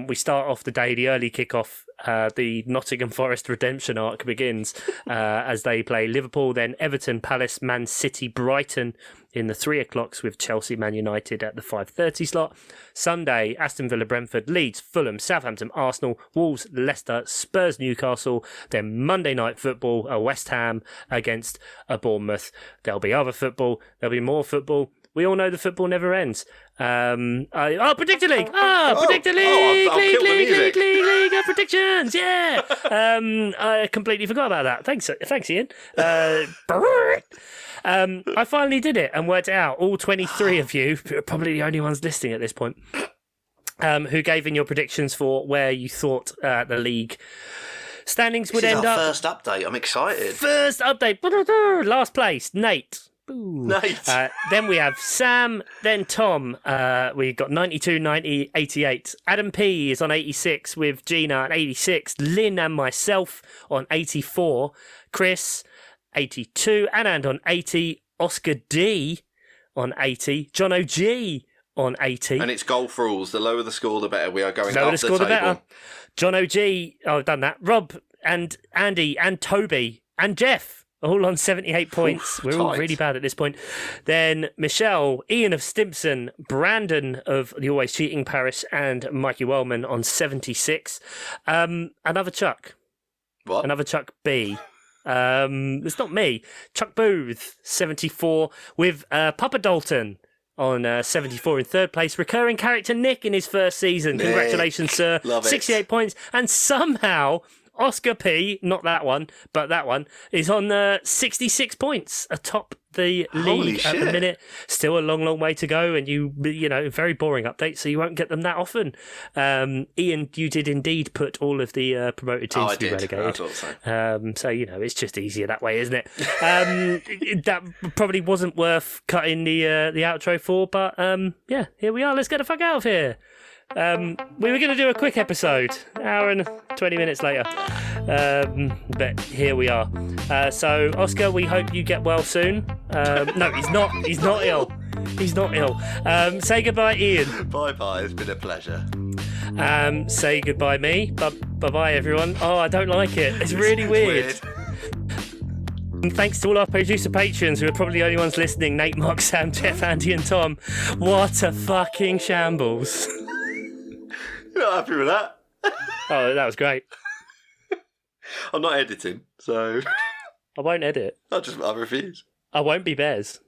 We start off the day, the early kickoff. The Nottingham Forest redemption arc begins as they play Liverpool, then Everton, Palace, Man City, Brighton in the 3 o'clocks with Chelsea, Man United at the 5:30 slot. Sunday, Aston Villa, Brentford, Leeds, Fulham, Southampton, Arsenal, Wolves, Leicester, Spurs, Newcastle. Then Monday night football, a West Ham against a Bournemouth. There'll be other football. There'll be more football. We all know the football never ends. Predictor League! Predictor League! League of predictions! Yeah! I completely forgot about that. Thanks, Ian. I finally did it and worked it out. All 23 of you, probably the only ones listening at this point, who gave in your predictions for where you thought the league standings would end up. First update. I'm excited. First update. Last place, Nate. Ooh. Nate. Then we have Sam, then Tom. We got 92, 90, 88. Adam P is on 86 with Gina at 86. Lynn and myself on 84. Chris, 82. Anand on 80. Oscar D on 80. John O.G. on 80. And it's golf rules. The lower the score, the better. We are going lower up the score, the the table. better. John O.G. Oh, I've done that. Rob and Andy and Toby and Jeff. All on 78 points. We're all really bad at this point. Then Michelle, Ian of Stimpson, Brandon of the Always Cheating Paris, and Mikey Wellman on 76. Another Chuck. What? Another Chuck B. It's not me. Chuck Booth, 74, with Papa Dalton on 74 in third place. Recurring character Nick in his first season. Nick. Congratulations, sir. Love it. 68 points. And somehow Oscar P, not that one, but that one, is on 66 points atop the league at the minute. Still a long, long way to go, and you know, very boring updates, so you won't get them that often. Ian, you did indeed put all of the promoted teams to be relegated. I thought so. So, you know, it's just easier that way, isn't it? That probably wasn't worth cutting the outro for, but yeah, here we are. Let's get the fuck out of here. We were going to do a quick episode, hour and 20 minutes later, but here we are. So, Oscar, we hope you get well soon. No, he's not. He's not ill. He's not ill. Say goodbye, Ian. Bye-bye. It's been a pleasure. Say goodbye, me. Bye-bye, everyone. Oh, I don't like it. It's really weird. And thanks to all our producer patrons who are probably the only ones listening: Nate, Mark, Sam, Jeff, Andy, and Tom. What a fucking shambles. You're not happy with that? Oh, that was great. I'm not editing, so I won't edit. I refuse. I won't be Bez.